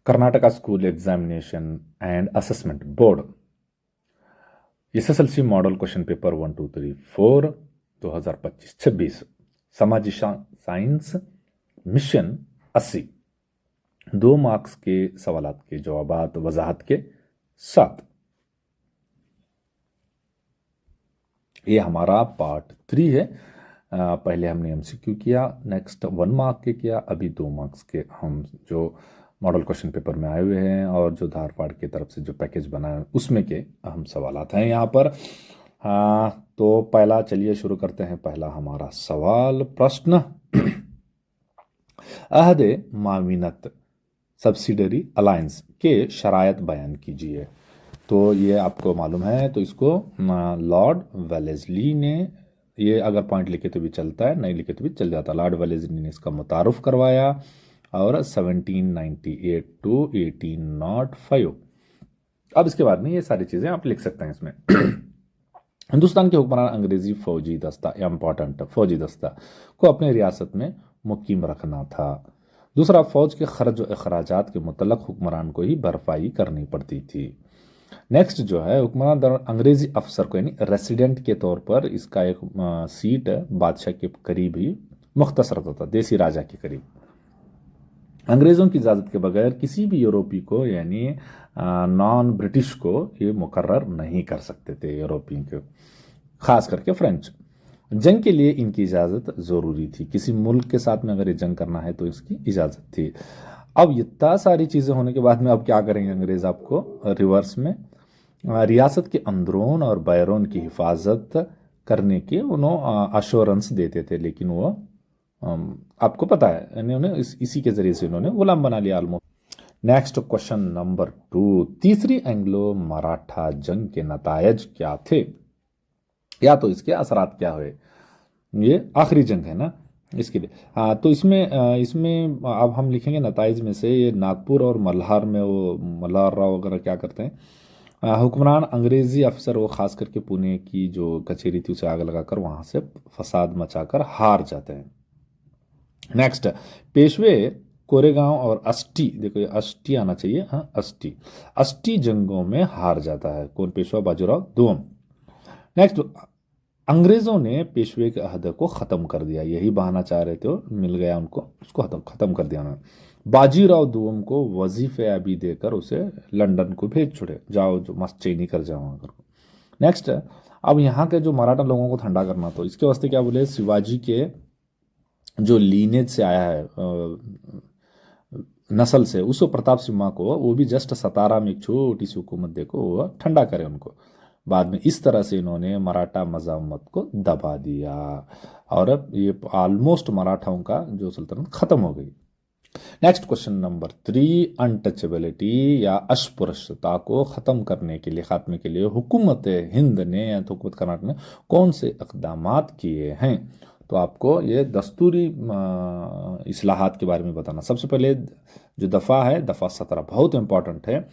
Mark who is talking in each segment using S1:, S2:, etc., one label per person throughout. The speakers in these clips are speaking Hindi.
S1: Karnataka School Examination and Assessment Board SSLC model question paper 1 2 3 4 2025-26 समाजी साइंस मिशन 80 2 मार्क्स के सवालात के जवाबात वजाहत के साथ। ये हमारा पार्ट 3 है। पहले हमने एमसीक्यू किया, नेक्स्ट 1 मार्क के किया, अभी 2 मार्क्स के हम जो मॉडल क्वेश्चन पेपर में आए हुए हैं और जो धारवाड़ की तरफ से जो पैकेज बना है उसमें के अहम सवालात हैं यहाँ पर। तो पहला चलिए शुरू करते हैं। पहला हमारा सवाल प्रश्न अहदे माविनत सब्सिडरी अलायंस के शरायत बयान कीजिए। तो ये आपको मालूम है, तो इसको लॉर्ड वेलेस्ली ने, ये अगर पॉइंट लिखे तो भी चलता है, नहीं लिखे तो भी चल जाता। लॉर्ड वेलेस्ली ने इसका मुतारुफ करवाया और 1798 टू 1805। अब इसके बाद में ये सारी चीज़ें आप लिख सकते हैं इसमें। हिंदुस्तान के हुक्मरान अंग्रेजी फौजी दस्ता, इम्पॉर्टेंट फौजी दस्ता को अपने रियासत में मुकीम रखना था। दूसरा, फौज के खर्च और अखराजात के मुतल्लक हुक्मरान को ही भरपाई करनी पड़ती थी। नेक्स्ट जो है, हुक्मरान अंग्रेजी अफसर को यानी रेसिडेंट के तौर पर इसका एक सीट बादशाह के करीब ही मुख्तस रहता था, देसी राजा के करीब। अंग्रेज़ों की इजाज़त के बगैर किसी भी यूरोपी को यानी नॉन ब्रिटिश को ये मुकर्रर नहीं कर सकते थे, यूरोपियन को, ख़ास करके फ्रेंच। जंग के लिए इनकी इजाज़त ज़रूरी थी, किसी मुल्क के साथ में अगर ये जंग करना है तो इसकी इजाज़त थी। अब इतना सारी चीज़ें होने के बाद में अब क्या करेंगे अंग्रेज़, आपको रिवर्स में रियासत के अंदरून और बैरून की हिफाजत करने के उन्होंने अश्योरेंस देते थे, लेकिन वो आपको पता है इन्होंने इसी के ज़रिए से इन्होंने गुलाम बना लिया ऑलमोस्ट। नेक्स्ट क्वेश्चन नंबर 2, तीसरी एंग्लो मराठा जंग के नतायज क्या थे, या तो इसके असरात क्या हुए। ये आखिरी जंग है ना, इसके लिए। हाँ, तो इसमें अब हम लिखेंगे नताइज में से, ये नागपुर और मल्हार में वो मल्हार राव वगैरह क्या करते हैं, हुक्मरान अंग्रेज़ी अफसर वो ख़ास करके पुणे की जो कचेरी थी उसे आग लगाकर वहाँ से फसाद मचाकर हार जाते हैं। नेक्स्ट, पेशवे कोरेगांव और अस्टी, देखो ये अस्टी आना चाहिए, हाँ अस्टी जंगों में हार जाता है। कौन? पेशवा बाजीराव दोम। नेक्स्ट, अंग्रेज़ों ने पेशवे के अहद को ख़त्म कर दिया, यही बहाना चाह रहे थे, मिल गया उनको, उसको ख़त्म कर दिया उन्होंने। बाजीराव दोम को वजीफ़े अभी देकर उसे लंदन को भेज छोड़े, जाओ जो मस्त चैनी कर जाओ वहाँ कर। नेक्स्ट, अब यहाँ के जो मराठा लोगों को ठंडा करना, तो इसके वास्ते क्या बोले, शिवाजी के जो लीनेज से आया है नस्ल से, उस प्रताप सिम्हा को, वो भी जस्ट सतारा में एक छोटी सी हुकूमत देखो, वो ठंडा करे उनको। बाद में इस तरह से इन्होंने मराठा मज़ामत को दबा दिया और अब ये ऑलमोस्ट मराठाओं का जो सल्तनत ख़त्म हो गई। नेक्स्ट क्वेश्चन नंबर 3, अनटचेबिलिटी या अस्पृश्यता को ख़त्म करने के लिए, ख़ात्मे के लिए हुकूमत हिंद ने या हुकूमत कर्नाटक ने कौन से इक़दामात किए हैं। तो आपको ये दस्तूरी इस्लाहात के बारे में बताना। सबसे पहले जो दफ़ा है, दफ़ा 17 बहुत इंपॉर्टेंट है।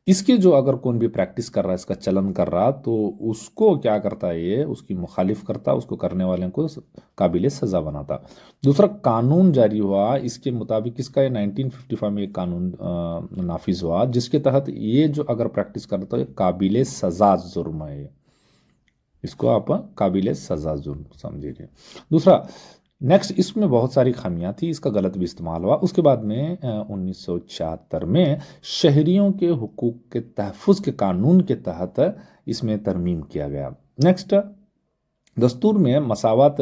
S1: इसके जो अगर कौन भी प्रैक्टिस कर रहा है, इसका चलन कर रहा, तो उसको क्या करता है, ये उसकी मुखालिफ करता, उसको करने वाले को काबिल सज़ा बनाता। दूसरा, कानून जारी हुआ, इसके मुताबिक इसका ये 1955 में एक कानून नाफिज हुआ, जिसके तहत ये जो अगर प्रैक्टिस करता है काबिल सज़ा जुर्म है, इसको आप काबिल सज़ा जुर्म समझिए। दूसरा, नेक्स्ट, इसमें बहुत सारी खामियां थी, इसका गलत भी इस्तेमाल हुआ। उसके बाद में 1976 में शहरियों के हुकूक के तहफ़्फ़ुज़ के कानून के तहत इसमें तरमीम किया गया। नेक्स्ट, दस्तूर में मसावत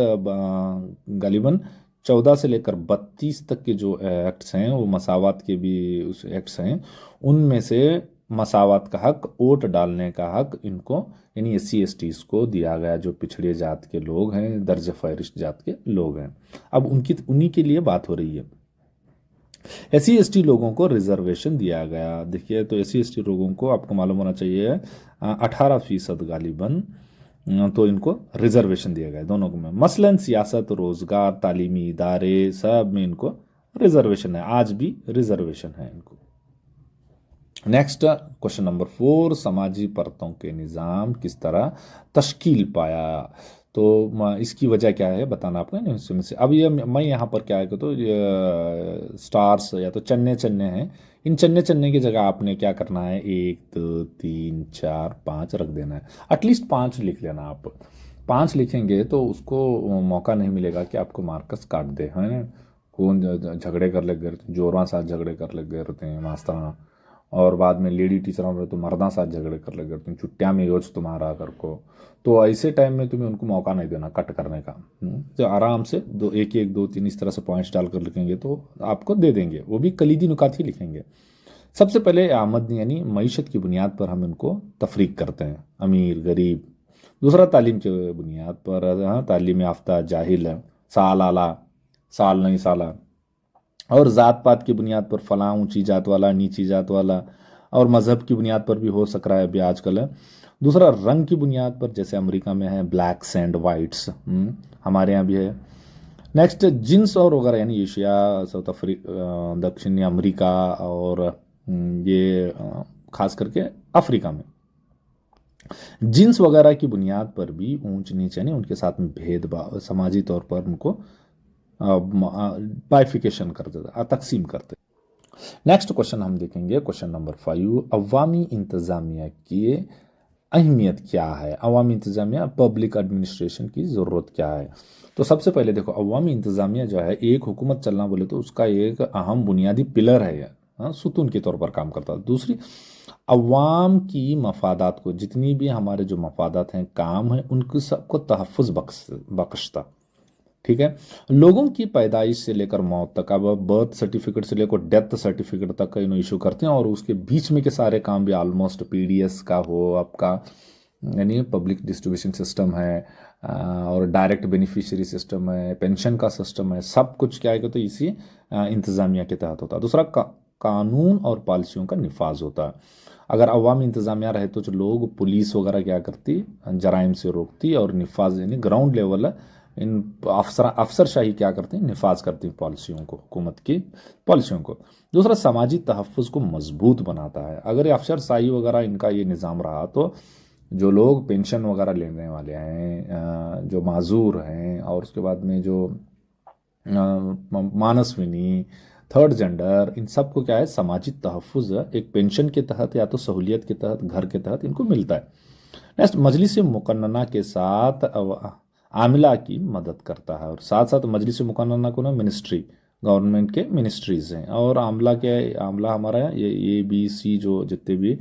S1: गालिबन 14 से लेकर 32 तक के जो एक्ट्स हैं, वो मसावत के भी उस एक्ट्स हैं। उनमें से मसावत का हक, वोट डालने का हक इनको यानी SC/ST को दिया गया, जो पिछड़े जात के लोग हैं, दर्ज फहरिस्त जात के लोग हैं। अब उन्हीं के लिए बात हो रही है। SC/ST लोगों को रिजर्वेशन दिया गया। देखिए, तो SC/ST लोगों को आपको मालूम होना चाहिए 18% गालिबन, तो इनको रिजर्वेशन दिया गया दोनों में। मसलन सियासत, रोज़गार, तालीमी इदारे, सब में इनको रिजर्वेशन है, आज भी रिजर्वेशन है इनको। नेक्स्ट क्वेश्चन नंबर 4, समाजी परतों के निज़ाम किस तरह तश्कील पाया। तो इसकी वजह क्या है बताना आपको नहीं उसमें से। अब ये मैं यहाँ पर क्या है कि तो ये स्टार्स या तो चन्ने चन्ने हैं, इन चन्ने चन्ने की जगह आपने क्या करना है, 1 2 3 4 5 रख देना है। एटलीस्ट 5 लिख लेना आप। 5 लिखेंगे तो उसको मौका नहीं मिलेगा कि आपको मार्कस काट दे, है ना। कौन झगड़े कर लग गए, जोरों साथ झगड़े कर लग गए रहते हैं मास्टर, और बाद में लेडी टीचर रहे तो मर्दा साथ झगड़े कर लगे तुम छुट्टियाँ में योज तुम्हारा कर को। तो ऐसे टाइम में तुम्हें उनको मौका नहीं देना कट करने का। तो आराम से दो एक एक दो तीन इस तरह से पॉइंट्स डालकर लिखेंगे तो आपको दे देंगे, वो भी कलीदी नुकात ही लिखेंगे। सबसे पहले आमदनी यानी मईशत की बुनियाद पर हम इनको तफरीक करते हैं, अमीर गरीब। दूसरा तालीम की बुनियाद पर, हाँ, तालीम याफ्ता जाहिल, साल आला साल नहीं साला। और ज़ात पात की बुनियाद पर फलां ऊंची जात वाला नीची जात वाला, और मज़हब की बुनियाद पर भी हो सक रहा है अभी आजकल है। दूसरा रंग की बुनियाद पर, जैसे अमेरिका में है ब्लैक्स एंड वाइट्स, हमारे यहाँ भी है। नेक्स्ट जिन्स और वगैरह यानी एशिया, साउथ अफ्रीका, दक्षिणी अमेरिका, और ये खास करके अफ्रीका में जिन्स वगैरह की बुनियाद पर भी ऊंच नीच यानी उनके साथ में भेदभाव, समाजी तौर पर उनको बाइफिकेशन कर देता, तकसीम करते। नेक्स्ट क्वेश्चन हम देखेंगे, क्वेश्चन नंबर 5, अवामी इंतज़ामिया की अहमियत क्या है, अवामी इंतज़ामिया पब्लिक एडमिनिस्ट्रेशन की ज़रूरत क्या है। तो सबसे पहले देखो, अवामी इंतज़ामिया जो है, एक हुकूमत चलना बोले तो उसका एक अहम बुनियादी पिलर है, हाँ, सुतून के तौर पर काम करता है। दूसरी, अवाम की मफादात को, जितनी भी हमारे जो मफादात हैं, काम है, उनकी सबको तहफ़्फ़ुज़ बख्शता। ठीक है। लोगों की पैदाइश से लेकर मौत तक, अब बर्थ सर्टिफिकेट से लेकर डेथ सर्टिफिकेट तक का इन्हों इशू करते हैं, और उसके बीच में के सारे काम भी ऑलमोस्ट पीडीएस का हो आपका, यानी पब्लिक डिस्ट्रीब्यूशन सिस्टम है, और डायरेक्ट बेनिफिशियरी सिस्टम है, पेंशन का सिस्टम है, सब कुछ क्या है तो इसी इंतज़ामिया के तहत होता है। दूसरा, कानून और पॉलिसियों का निफाज होता है। अगर अवामी इंतज़ामिया रहे तो जो लोग, पुलिस वगैरह क्या करती, जराइम से रोकती, और निफाज यानी ग्राउंड लेवल इन अफसरशाही क्या करते हैं, निफाज करती हैं पॉलिसियों को, हुकूमत की पॉलिसियों को। दूसरा, समाजी तहफ़्फ़ुज़ को मजबूत बनाता है। अगर ये अफसरशाही वगैरह इनका ये निज़ाम रहा तो जो लोग पेंशन वगैरह लेने वाले हैं, जो माजूर हैं, और उसके बाद में जो मानसविनी, थर्ड जेंडर, इन सब को क्या है, समाजी तहफ़्फ़ुज़ एक पेंशन के तहत या तो सहूलियत के तहत, घर के तहत इनको मिलता है। नेक्स्ट, मजलिस मुकन्नना के साथ आमिला की मदद करता है, और साथ साथ मजलिस मुकन्नना को ना मिनिस्ट्री, गवर्नमेंट के मिनिस्ट्रीज़ हैं, और आमला क्या है, आमला हमारा ये ABC जो जितने भी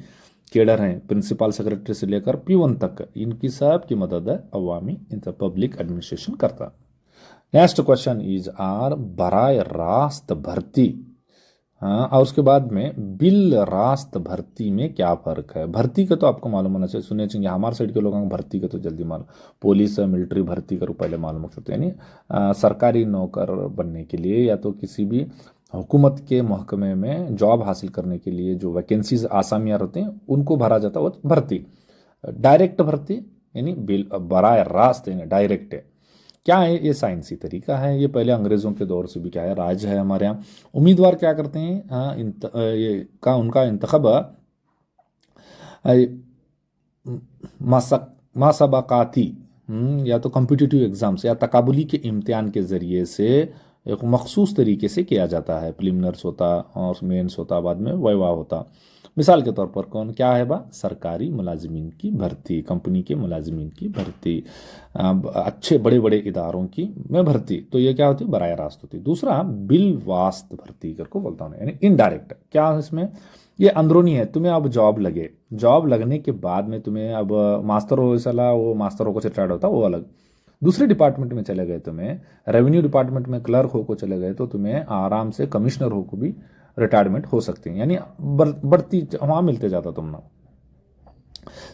S1: केडर हैं, प्रिंसिपल सेक्रेटरी से लेकर P1 तक, इनकी सब की मदद है अवामी इंटर पब्लिक एडमिनिस्ट्रेशन करता। नेक्स्ट क्वेश्चन इज आर बराए रास्त भर्ती, हाँ, और उसके बाद में बिल रास्त भर्ती में क्या फ़र्क है। भर्ती का तो आपको मालूम होना चाहिए, सुने चाहिए हमारे साइड के लोगों को भर्ती का तो जल्दी मालूम, पुलिस मिलिट्री भर्ती करो पहले मालूम हो सकते, यानी सरकारी नौकर बनने के लिए या तो किसी भी हुकूमत के महकमे में जॉब हासिल करने के लिए जो वैकेंसीज आसामियाँ रहते हैं उनको भरा जाता है वो भर्ती। डायरेक्ट भर्ती यानी बिल बराए रास्त यानी डायरेक्ट है। क्या है ये, साइंसी तरीका है, ये पहले अंग्रेज़ों के दौर से भी क्या है राज है हमारे यहाँ। उम्मीदवार क्या करते हैं, ये का उनका इंतखब मासबाकाती, या तो कम्पिटिटिव एग्ज़ाम्स या तकाबुली के इम्तिहान के ज़रिए से एक मखसूस तरीके से किया जाता है। प्रिलिमिनर्स होता और मेंस होता, बाद में वाइवा होता। मिसाल के तौर पर कौन क्या है सरकारी मुलाजिमीन की भर्ती, कंपनी के मुलाजिमीन की भर्ती, अच्छे बड़े बड़े इदारों की में भर्ती, तो ये क्या होती है, बराह रास्त होती है। दूसरा, बिल वास्त भर्ती करको बोलता हूँ, यानी इनडायरेक्ट। क्या है इसमें, ये अंदरूनी है, तुम्हें अब जॉब लगे, जॉब लगने के बाद में तुम्हें अब मास्टर हो सला, वो मास्टर हो को रिटायर्ड होता वो अलग, दूसरे डिपार्टमेंट में चले गए, तुम्हें रेवेन्यू डिपार्टमेंट में क्लर्क हो को चले गए तो तुम्हें आराम से कमिश्नर हो को भी रिटायरमेंट हो सकती है, यानी बढ़ती वहाँ मिलते जाता तुम ना।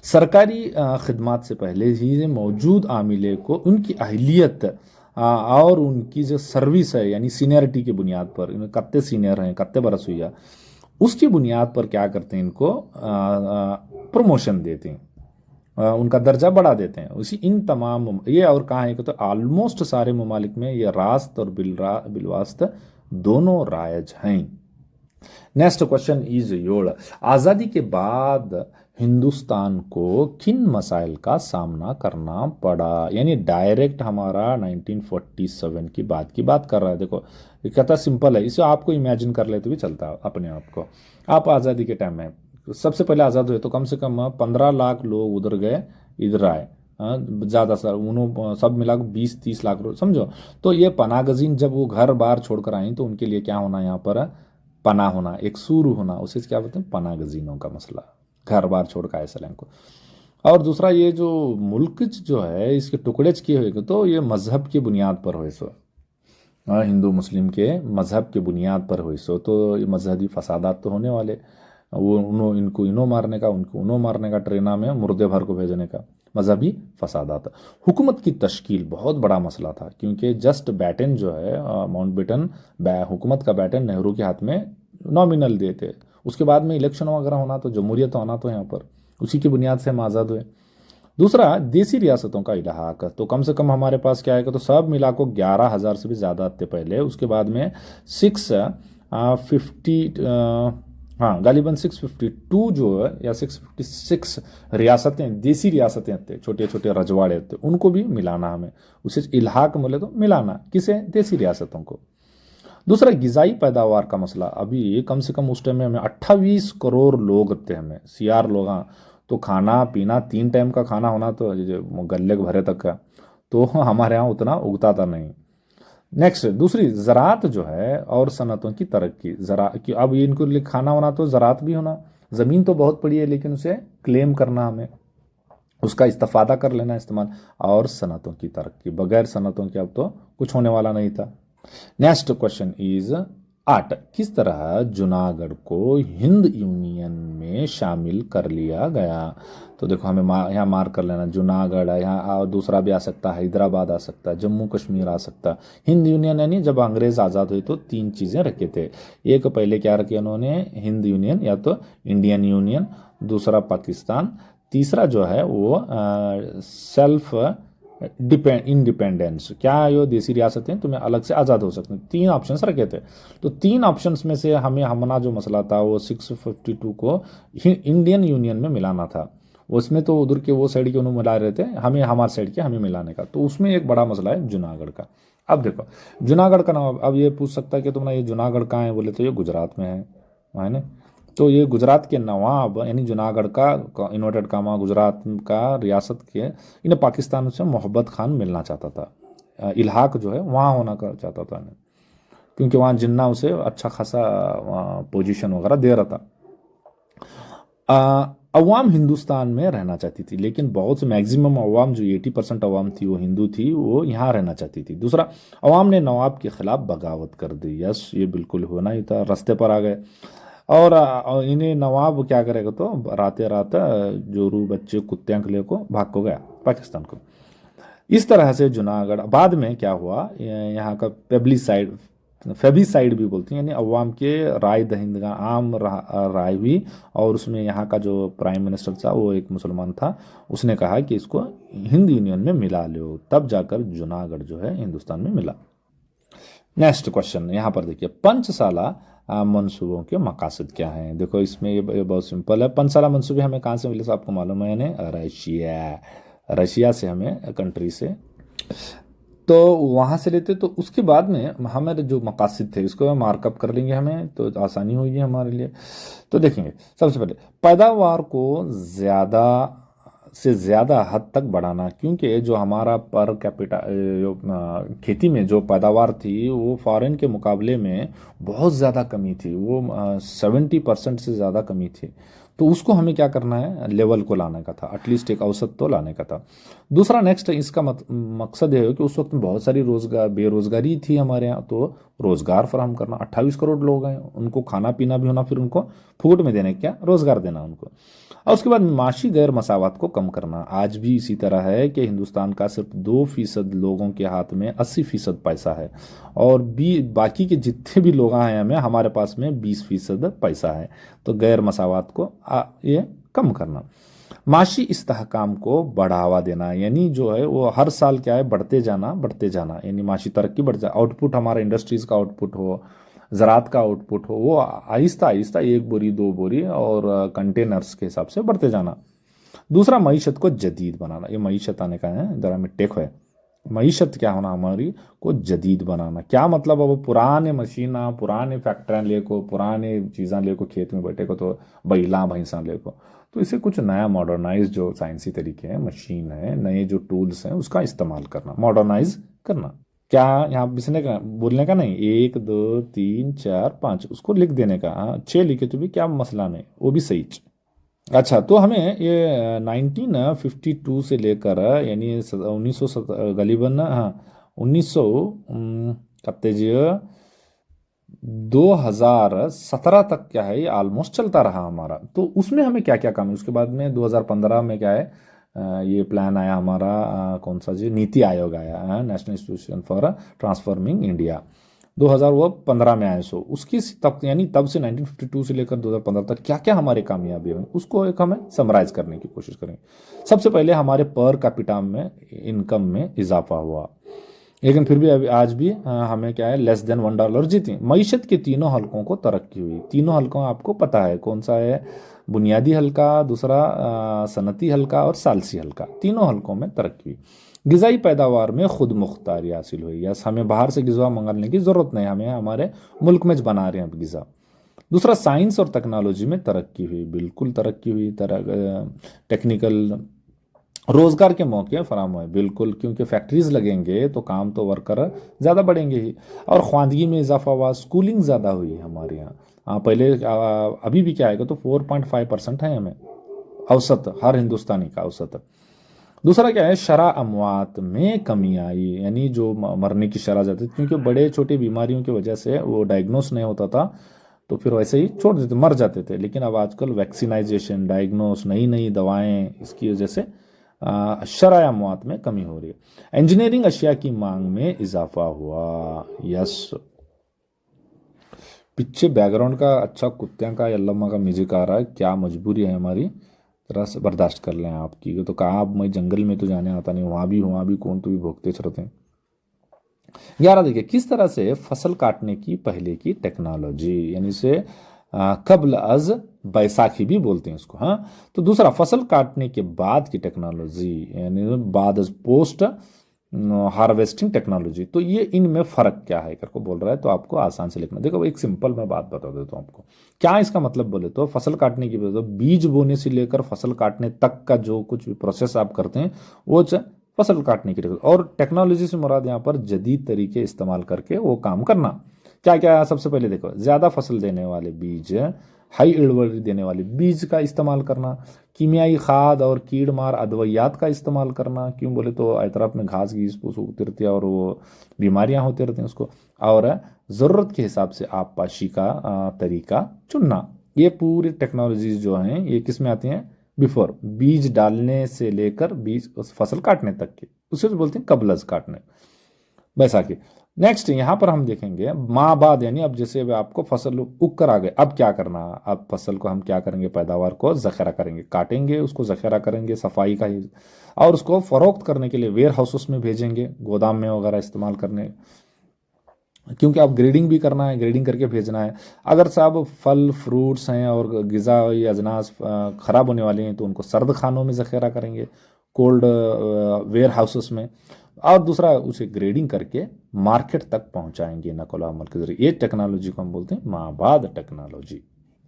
S1: सरकारी खिदमात से पहले ही मौजूद आमिले को उनकी अहलियत और उनकी जो सर्विस है यानी सीनियरिटी की बुनियाद पर, इनमें कत्ते सीनियर हैं कत्ते बरस हुई है, उसकी बुनियाद पर क्या करते हैं, इनको प्रमोशन देते हैं, उनका दर्जा बढ़ा देते हैं। उसी इन तमाम ये और कहाँ है कि तो ऑलमोस्ट सारे ममालिक में ये रास्त और बिलवास्त दोनों रायज हैं। नेक्स्ट क्वेश्चन इज योर, आज़ादी के बाद हिंदुस्तान को किन मसाइल का सामना करना पड़ा, यानी डायरेक्ट हमारा 1947 की बात कर रहा है। देखो ये कहता सिंपल है, इसे आपको इमेजिन कर लेते भी चलता है अपने आप को। आप आज़ादी के टाइम में सबसे पहले आज़ाद हुए तो कम से कम 15 लाख लोग उधर गए, इधर आए। ज़्यादा सर उन्होंने सब मिला 20-30 लाख लोग समझो। तो ये पनाह गजीन जब वो घर बार छोड़कर आई तो उनके लिए क्या होना यहाँ पर, पनाह होना, एक शुरू होना, उसे क्या बोलते हैं, पनाह गजीनों का मसला, घर बार छोड़ कर आए सलेम को। और दूसरा ये जो मुल्क जो है इसके टुकड़े किए हुए तो ये मजहब की बुनियाद पर हुए सो, हिंदू मुस्लिम के मजहब की बुनियाद पर हुई सो, तो ये मजहबी फसादात तो होने वाले। वो उनो इनको इनो मारने का, उनको उनो मारने का, ट्रेना में मुर्दे भर को भेजने का, मजहबी फसादात। हुकूमत की तश्कील बहुत बड़ा मसला था, क्योंकि जस्ट बैटन जो है माउंटबेटन हुकूमत का बैटन नेहरू के हाथ में नॉमिनल दिए थे। उसके बाद में इलेक्शन वगैरह होना तो जमहूरियत होना तो यहाँ पर उसी की बुनियाद से हम आज़ाद हुए। दूसरा देसी रियासतों का इलाहाक, तो कम से कम हमारे पास क्या है तो सब मिला को 11,000 से भी ज़्यादा थे पहले। उसके बाद में 650 हाँ गालिबन 652 जो है या 656 रियासतें, देसी रियासतें थे, छोटे छोटे रजवाड़े थे, उनको भी मिलाना हमें। उसे इल्हाक बोले तो मिलाना किसे, देसी रियासतों को। दूसरा गिजाई पैदावार का मसला, अभी कम से कम उस टाइम में हमें 28 करोड़ लोग थे, हमें सीआर लोग। हाँ तो खाना पीना 3 टाइम का खाना होना तो गले के भरे तक का, तो हमारे यहाँ उतना उगता था नहीं। नेक्स्ट दूसरी ज़रात जो है और सनतों की तरक्की, ज़रा कि अब इनको लिए खाना होना तो ज़रात भी होना, ज़मीन तो बहुत पड़ी है लेकिन उसे क्लेम करना, हमें उसका इस्तेफादा कर लेना इस्तेमाल, और सनतों की तरक्की, बगैर सनतों के अब तो कुछ होने वाला नहीं था। नेक्स्ट क्वेश्चन इज 8, किस तरह जूनागढ़ को हिंद यूनियन में शामिल कर लिया गया। तो देखो हमें यहाँ मार्क कर लेना, जूनागढ़ है यहाँ, और दूसरा भी आ सकता है, हैदराबाद आ सकता है, जम्मू कश्मीर आ सकता है। हिंद यूनियन यानी जब अंग्रेज आज़ाद हुए तो 3 चीज़ें रखे थे। एक पहले क्या रखे उन्होंने, हिंद यूनियन या तो इंडियन यूनियन, दूसरा पाकिस्तान, तीसरा जो है वो सेल्फ इंडिपेंडेंस, क्या है यो देसी रियासतें तुम्हें अलग से आज़ाद हो सकती हैं। 3 ऑप्शंस रखे थे, तो 3 ऑप्शंस में से हमें हमना जो मसला था वो 652 को इंडियन यूनियन में मिलाना था। उसमें तो उधर के वो साइड के उन्होंने मिला रहे थे, हमें हमारे साइड के हमें मिलाने का, तो उसमें एक बड़ा मसला है जूनागढ़ का। अब देखो जूनागढ़ का नाम, अब ये पूछ सकता है कि तुमने ये जूनागढ़ कहाँ है, बोले तो ये गुजरात में है ना। तो ये गुजरात के नवाब यानी जूनागढ़ का इन्वर्टेड कामा गुजरात का रियासत के, इन्हें पाकिस्तान से मोहब्बत खान मिलना चाहता था, इल्हाक जो है वहाँ होना कर चाहता था, क्योंकि वहाँ जिन्ना उसे अच्छा खासा पोजीशन वगैरह दे रहा था। अवाम हिंदुस्तान में रहना चाहती थी, लेकिन बहुत से मैक्सिमम अवाम जो 80% अवाम थी वो हिंदू थी, वो यहाँ रहना चाहती थी। दूसरा अवाम ने नवाब के खिलाफ बगावत कर दी, यस ये बिल्कुल होना ही था, रास्ते पर आ गए। और इन्हें नवाब क्या करेगा तो राते रात जोरू बच्चे कुत्ते के ले को भाग को गया पाकिस्तान को। इस तरह से जूनागढ़ बाद में क्या हुआ, यहाँ का फेबिसाइड भी बोलते हैं, यानी अवाम के राय दहिंदगा आम राय हुई, और उसमें यहाँ का जो प्राइम मिनिस्टर था वो एक मुसलमान था, उसने कहा कि इसको हिंद यूनियन में मिला लो, तब जाकर जूनागढ़ जो है हिंदुस्तान में मिला। नेक्स्ट क्वेश्चन यहाँ पर देखिए, पंचसाला मंसूबों के मकासद क्या हैं। देखो इसमें ये बहुत सिंपल है, पंचसाला मंसूबे हमें कहाँ से मिले तो आपको मालूम है, यानी रशिया से, हमें कंट्री से, तो वहाँ से लेते। तो उसके बाद में हमारे जो मकासद थे इसको मार्कअप कर लेंगे, हमें तो आसानी होगी हमारे लिए। तो देखेंगे सबसे पहले पैदावार को ज़्यादा से ज़्यादा हद तक बढ़ाना, क्योंकि जो हमारा पर कैपिटा खेती में जो पैदावार थी वो फॉरेन के मुकाबले में बहुत ज़्यादा कमी थी, वो 70% से ज़्यादा कमी थी। तो उसको हमें क्या करना है, लेवल को लाने का था, एटलीस्ट एक औसत तो लाने का था। दूसरा नेक्स्ट इसका मकसद है कि उस वक्त में बहुत सारी बेरोजगारी थी हमारे यहाँ, तो रोज़गार फराहम करना। 28 करोड़ लोग हैं, उनको खाना पीना भी होना, फिर उनको फूड में देने, क्या रोज़गार देना उनको। और उसके बाद माशी गैर मसावत को कम करना। आज भी इसी तरह है कि हिंदुस्तान का सिर्फ 2% लोगों के हाथ में 80% पैसा है, और बाकी के जितने भी लोग हैं हमें, हमारे पास में 20% पैसा है। तो गैर मसावत को ये कम करना। माशी इस्तेहकाम को बढ़ावा देना, यानी जो है वो हर साल क्या है बढ़ते जाना, यानी माशी तरक्की बढ़ जाए, आउटपुट हमारा इंडस्ट्रीज़ का आउटपुट हो, ज़रात का आउटपुट हो, वो आहिस्ता आहिस्ता 1 बोरी 2 बोरी और कंटेनर्स के हिसाब से बढ़ते जाना। दूसरा, मईशत को जदीद बनाना। ये मईशत आने का है, जरा में टेक है। मईशत क्या होना हमारी को जदीद बनाना, क्या मतलब? अब पुराने मशीना पुराने फैक्ट्रियाँ लेको पुराने चीज़ां लेको खेत में बैठे को, तो बैला भैंसा लेको, तो इसे कुछ नया मॉडर्नाइज जो साइंसी तरीके हैं, मशीन है, नए जो टूल्स हैं, उसका इस्तेमाल करना, मॉडर्नाइज करना। क्या यहाँ बिसने का बोलने का नहीं, 1 2 3 4 5 उसको लिख देने का, हाँ 6 लिखे तो भी क्या मसला नहीं, वो भी सही। अच्छा, तो हमें ये 1952 से लेकर यानी 1900 गलीबन, हाँ 1900 कब तेज 2017 तक क्या है, ये ऑलमोस्ट चलता रहा हमारा। तो उसमें हमें क्या क्या काम है, उसके बाद में 2015 में क्या है, ये प्लान आया हमारा, कौन सा जी, नीति आयोग आया, national institution for transforming India, 2015 में आए। सो उसकी तब यानी तब से 1952 से लेकर 2015 तक क्या क्या हमारे कामयाबी हुई, उसको एक हमें समराइज करने की कोशिश करेंगे। सबसे पहले हमारे पर कैपिटा में इनकम में इजाफा हुआ, लेकिन फिर भी अभी आज भी हमें क्या है, लेस देन $1 जीती। मईशत के तीनों हलकों को तरक्की हुई। तीनों हलकों आपको पता है कौन सा है, बुनियादी हल्का, दूसरा सनती हल्का और सालसी हल्का, तीनों हलकों में तरक्की हुई। ग़िज़ाई पैदावार में खुद मुख्तारी हासिल हुई, यस हमें बाहर से ग़िज़ा मंगाने की ज़रूरत नहीं, हमें हमारे मुल्क में बना रहे हैं अब ग़िज़ा। दूसरा, साइंस और टेक्नोलॉजी में तरक्की हुई, बिल्कुल तरक्की हुई। टेक्निकल रोज़गार के मौके फराम हुए, बिल्कुल, क्योंकि फैक्ट्रीज लगेंगे तो काम तो वर्कर ज़्यादा बढ़ेंगे ही। और ख्वानगी में इजाफा हुआ, स्कूलिंग ज़्यादा हुई हमारे यहाँ। पहले अभी भी क्या आएगा तो 4.5% है हमें औसत, हर हिंदुस्तानी का औसत। दूसरा क्या है, शरह अमवात में कमी आई, यानी जो मरने की शरह जाती थी, क्योंकि बड़े छोटी बीमारियों की वजह से वो डायग्नोस नहीं होता था, तो फिर वैसे ही छोड़ देते, मर जाते थे। लेकिन अब आजकल वैक्सीनाइजेशन, डायग्नोस, नई नई दवाएं, इसकी वजह से शरह अमवात में कमी हो रही है। इंजीनियरिंग अशिया की मांग में इजाफा हुआ, यस। पीछे बैकग्राउंड का अच्छा कुत्तियां का यल्लम्मा का म्यूजिक आ रहा है, क्या मजबूरी है हमारी, जरा से बर्दाश्त कर लें आपकी। तो कहा, अब मैं जंगल में तो जाने आता नहीं, वहाँ भी कौन तो भी भोगते चलते हैं। 11, देखिए किस तरह से फसल काटने की पहले की टेक्नोलॉजी, यानी से कब्ल अज बैसाखी भी बोलते हैं इसको, हाँ। तो दूसरा, फसल काटने के बाद की टेक्नोलॉजी, यानी बाद अज पोस्ट हार्वेस्टिंग टेक्नोलॉजी। तो ये इनमें फ़र्क क्या है करके बोल रहा है, तो आपको आसान से लिखना। देखो एक सिंपल मैं बात बता देता हूँ आपको, क्या इसका मतलब बोले तो, फसल काटने की तो बीज बोने से लेकर फसल काटने तक का जो कुछ भी प्रोसेस आप करते हैं, वो फसल काटने की और टेक्नोलॉजी से मुराद यहाँ पर जदीद तरीके इस्तेमाल करके वो काम करना। क्या क्या, सबसे पहले देखो, ज़्यादा फसल देने वाले बीज, हाई इल्ड देने वाले बीज का इस्तेमाल करना, कीमियाई खाद और कीड़ मार अद्वियात का इस्तेमाल करना, क्यों बोले तो अतराफ में घास घीस फूस उगती रहती है और वो बीमारियां होती रहती हैं उसको, और ज़रूरत के हिसाब से आबपाशी का तरीका चुनना। ये पूरी टेक्नोलॉजीज जो हैं ये किस में आती हैं, बिफोर, बीज डालने से लेकर बीज उस फसल काटने तक के, उसे तो बोलते हैं कबलज काटने, बैसाखी। नेक्स्ट यहाँ पर हम देखेंगे माँ बाद, यानी अब जैसे आपको फसल उग कर आ गए, अब क्या करना, अब फसल को हम क्या करेंगे, पैदावार को जखेरा करेंगे, काटेंगे उसको, जखेरा करेंगे, सफाई का ही, और उसको फरोख्त करने के लिए वेयर हाउसेस में भेजेंगे, गोदाम में वगैरह इस्तेमाल करने, क्योंकि अब ग्रेडिंग भी करना है, ग्रेडिंग करके भेजना है। अगर साहब फल फ्रूट्स हैं और ग़िज़ाई अजनास ख़राब होने वाले हैं तो उनको सर्द खानों में ज़ख़ीरा करेंगे, कोल्ड वेयर हाउसेस में, और दूसरा उसे ग्रेडिंग करके मार्केट तक पहुंचाएंगे नकल अमल के जरिए। ये टेक्नोलॉजी को हम बोलते हैं माबाद टेक्नोलॉजी,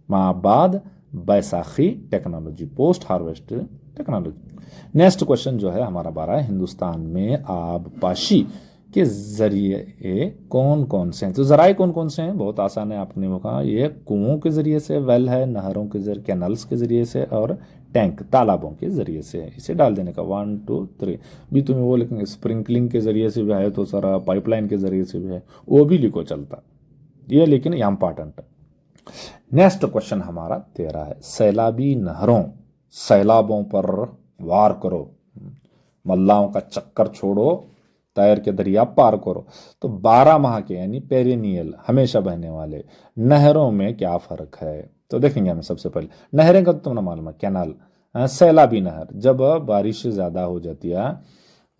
S1: माबाद Baisakhi technology, post harvest technology. Next question जो है हमारा 12 है, हिंदुस्तान में आबपाशी के जरिए कौन कौन से हैं। तो जराए कौन कौन से हैं, बहुत आसान है, आपने वो कहा, ये कुओं के जरिए से, वेल है, नहरों के जरिए, कैनल्स के जरिए से, और टैंक तालाबों के जरिए से। इसे डाल देने का 1 2 3 भी तुम्हें वो लिखेंगे, स्प्रिंकलिंग के जरिए से भी है, तो सारा पाइपलाइन के जरिए से भी है, वो भी लिखो चलता ये, लेकिन ये इंपॉर्टेंट है। नेक्स्ट क्वेश्चन हमारा 13 है, सैलाबी नहरों सैलाबों पर वार करो, मल्लाओं का चक्कर छोड़ो, तैर के दरिया पार करो। तो 12 माह के यानी पेरिनियल, हमेशा बहने वाले नहरों में क्या फ़र्क है, तो देखेंगे हमें। सबसे पहले नहरें का तो तुमने मालूम है, कैनाल, सैलाबी नहर, जब बारिश ज़्यादा हो जाती है